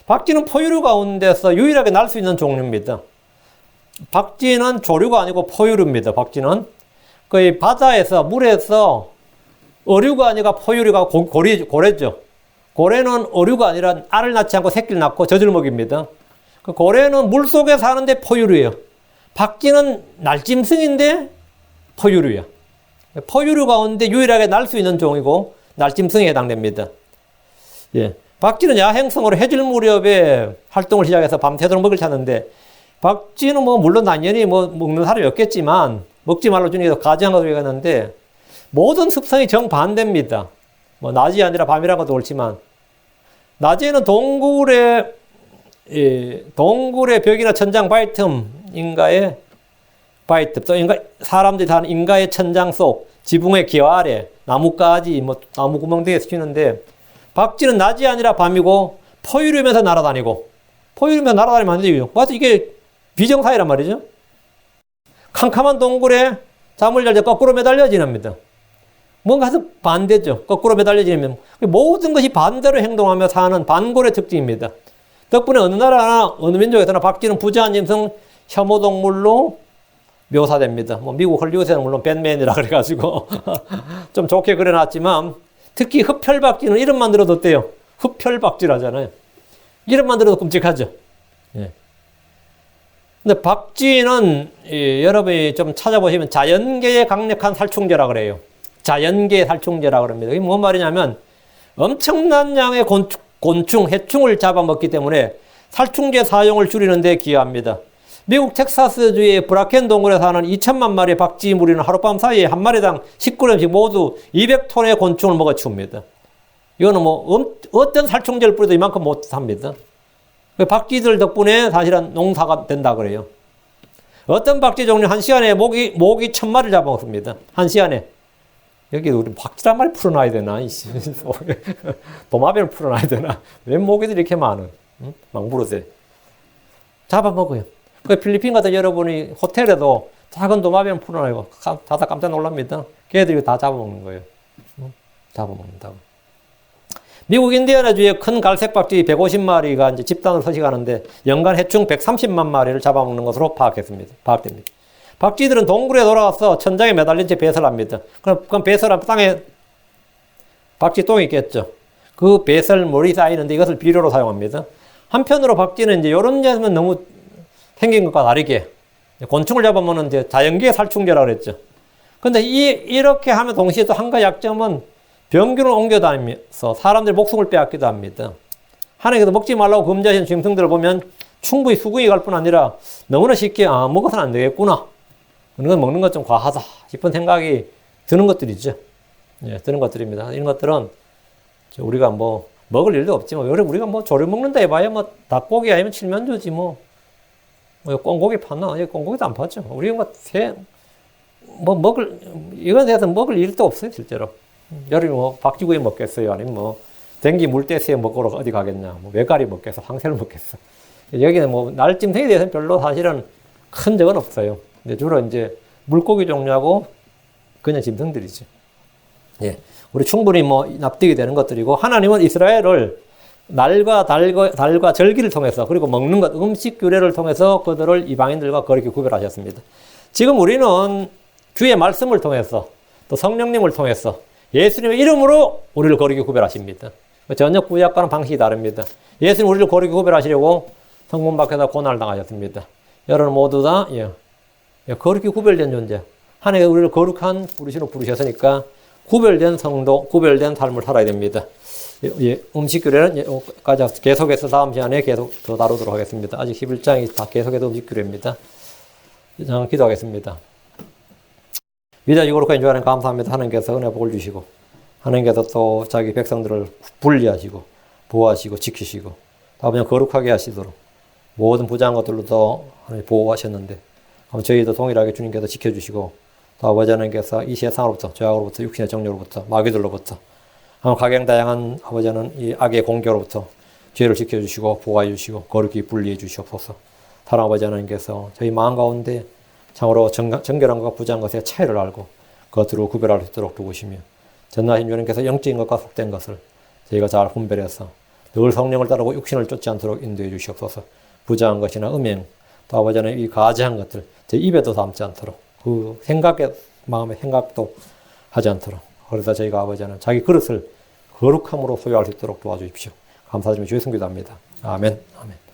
박쥐는 포유류 가운데서 유일하게 날 수 있는 종류입니다. 박쥐는 조류가 아니고 포유류입니다. 박쥐는 거의 바다에서 물에서 어류가 아니라 포유류가 고래죠. 고래는 어류가 아니라 알을 낳지 않고 새끼를 낳고 젖을 먹입니다. 그 고래는 물속에 사는데 포유류예요. 박쥐는 날짐승인데 포유류야. 포유류 가운데 유일하게 날 수 있는 종이고 날짐승에 해당됩니다. 예. 박쥐는 야행성으로 해질 무렵에 활동을 시작해서 밤새도록 먹이를 찾는데 박쥐는 뭐 물론 당연히 뭐 먹는 사람이 없겠지만 먹지 말로 주는 게 가지한 것으로 얘기하는데 모든 습성이 정반대입니다. 뭐 낮이 아니라 밤이라는 것도 옳지만 낮에는 동굴의 벽이나 천장 바위틈 인가의 바위틈 또 사람들이 사는 인가의 천장 속 지붕의 기와 아래 나뭇가지 뭐 나무 구멍 등에서 쉬는데 박쥐는 낮이 아니라 밤이고 포유류면서 날아다니고 포유류면서 날아다니면 안 되죠. 맞아 이게 비정사이란 말이죠. 캄캄한 동굴에 잠을 잘 때 거꾸로 매달려 지냅니다. 뭔가 반대죠. 거꾸로 매달려 지내면 모든 것이 반대로 행동하며 사는 반골의 특징입니다. 덕분에 어느 나라나 어느 민족에서나 박쥐는 부자한 짐승 혐오동물로 묘사됩니다. 뭐 미국 헐리우드에는 물론 뱃맨이라 그래가지고 좀 좋게 그려놨지만 특히 흡혈박쥐는 이름만 들어도 어때요? 흡혈박쥐라잖아요. 이름만 들어도 끔찍하죠. 예. 근데 박쥐는 여러분이 좀 찾아보시면 자연계의 강력한 살충제라 그래요. 자연계의 살충제라 그럽니다. 이게 뭔 말이냐면 엄청난 양의 곤충, 해충을 잡아먹기 때문에 살충제 사용을 줄이는 데 기여합니다. 미국 텍사스주의 브라켄 동굴에 사는 2천만 마리의 박쥐 무리는 하룻밤 사이에 한 마리당 19g씩 모두 200톤의 곤충을 먹어치웁니다. 이거는 뭐 어떤 살충제를 뿌려도 이만큼 못 삽니다. 박쥐들 덕분에 사실은 농사가 된다 그래요. 어떤 박쥐 종류 한 시간에 모기 1000마리를 잡아먹습니다. 한 시간에. 여기 우리 박쥐란 말이 풀어놔야 되나? 도마뱀을 풀어놔야 되나? 왜 모기들이 이렇게 많은? 응? 망부르세. 잡아먹어요. 그 필리핀 같은 여러분이 호텔에도 작은 도마뱀 풀어놔요. 다들 깜짝 놀랍니다. 걔들이 다 잡아먹는 거예요. 잡아먹는다고. 미국 인디애나주의 큰 갈색 박쥐 150마리가 이제 집단으로 서식하는데 연간 해충 130만 마리를 잡아먹는 것으로 파악됩니다. 박쥐들은 동굴에 돌아가서 천장에 매달린 채 배설합니다. 그럼 배설하면 땅에 박쥐 똥이 있겠죠. 그 배설물이 쌓이는데 이것을 비료로 사용합니다. 한편으로 박쥐는 이제 이런 점은 너무 생긴 것과 다르게 곤충을 잡아먹는 이제 자연계의 살충제라고 그랬죠. 근데 이렇게 하면 동시에 또 한 가지 약점은 병균을 옮겨다니면서 사람들의 목숨을 빼앗기도 합니다. 하나님께서 먹지 말라고 금지하신 짐승들을 보면 충분히 수긍이 갈 뿐 아니라 너무나 쉽게 먹어서는 안 되겠구나. 그런 먹는 것 좀 과하다 싶은 생각이 드는 것들이죠. 예, 드는 것들입니다. 이런 것들은 우리가 뭐 먹을 일도 없지만 우리가 뭐 조류 먹는다 해봐야 뭐 닭고기 아니면 칠면조지 뭐 꽁고기 파나? 꽁고기도 안 파죠. 우리가 이거에 대해서 먹을 일도 없어요, 실제로. 여름에 뭐 박쥐구이 먹겠어요? 아니면 뭐 댕기 물대새 먹으러 어디 가겠냐? 뭐 외가리 먹겠어? 황새를 먹겠어? 여기는 뭐 날짐승에 대해서는 별로 사실은 큰 적은 없어요. 근데 주로 이제 물고기 종류하고 그냥 짐승들이죠. 예. 우리 충분히 뭐 납득이 되는 것들이고, 하나님은 이스라엘을 달과 절기를 통해서, 그리고 먹는 것, 음식 규례를 통해서 그들을 이방인들과 그렇게 구별하셨습니다. 지금 우리는 주의 말씀을 통해서, 또 성령님을 통해서, 예수님의 이름으로 우리를 거룩히 구별하십니다. 전혀 구약과는 방식이 다릅니다. 예수님 우리를 거룩히 구별하시려고 성문 밖에다 고난을 당하셨습니다. 여러분 모두 다 거룩히 구별된 존재. 하나님께서 우리를 거룩한 부르시로 부르셨으니까 구별된 성도, 구별된 삶을 살아야 됩니다. 예, 음식 규례는 여기까지 계속해서 다음 시간에 계속 더 다루도록 하겠습니다. 아직 11장이 다 계속해서 음식 규례입니다. 기도하겠습니다. 위대하시고 거룩하신 주 하나님 감사합니다. 하나님께서 은혜 복을 주시고 하나님께서 또 자기 백성들을 분리하시고 보호하시고 지키시고 아버지 거룩하게 하시도록 모든 부정한 것들로도 보호하셨는데 저희도 동일하게 주님께서 지켜주시고 또 아버지 하나님께서 이 세상으로부터 죄악으로부터 육신의 정욕으로부터 마귀들로부터 각양다양한 아버지 하나님 이 악의 공격으로부터 죄를 지켜주시고 보호해 주시고 거룩히 분리해 주시옵소서. 사랑 아버지 하나님께서 저희 마음 가운데 참으로 정결한 것과 부정한 것의 차이를 알고 그것들을 구별할 수 있도록 도우시며 전능하신 주님께서 영적인 것과 속된 것을 저희가 잘 분별해서 늘 성령을 따르고 육신을 쫓지 않도록 인도해 주시옵소서. 부정한 것이나 음행 또 아버지 하나님 이 가지한 것들 제 입에도 담지 않도록 그 마음의 생각도 하지 않도록 그래서 저희가 아버지 하나님 자기 그릇을 거룩함으로 소유할 수 있도록 도와주십시오. 감사드리며 주의 성기도합니다. 아멘. 아멘.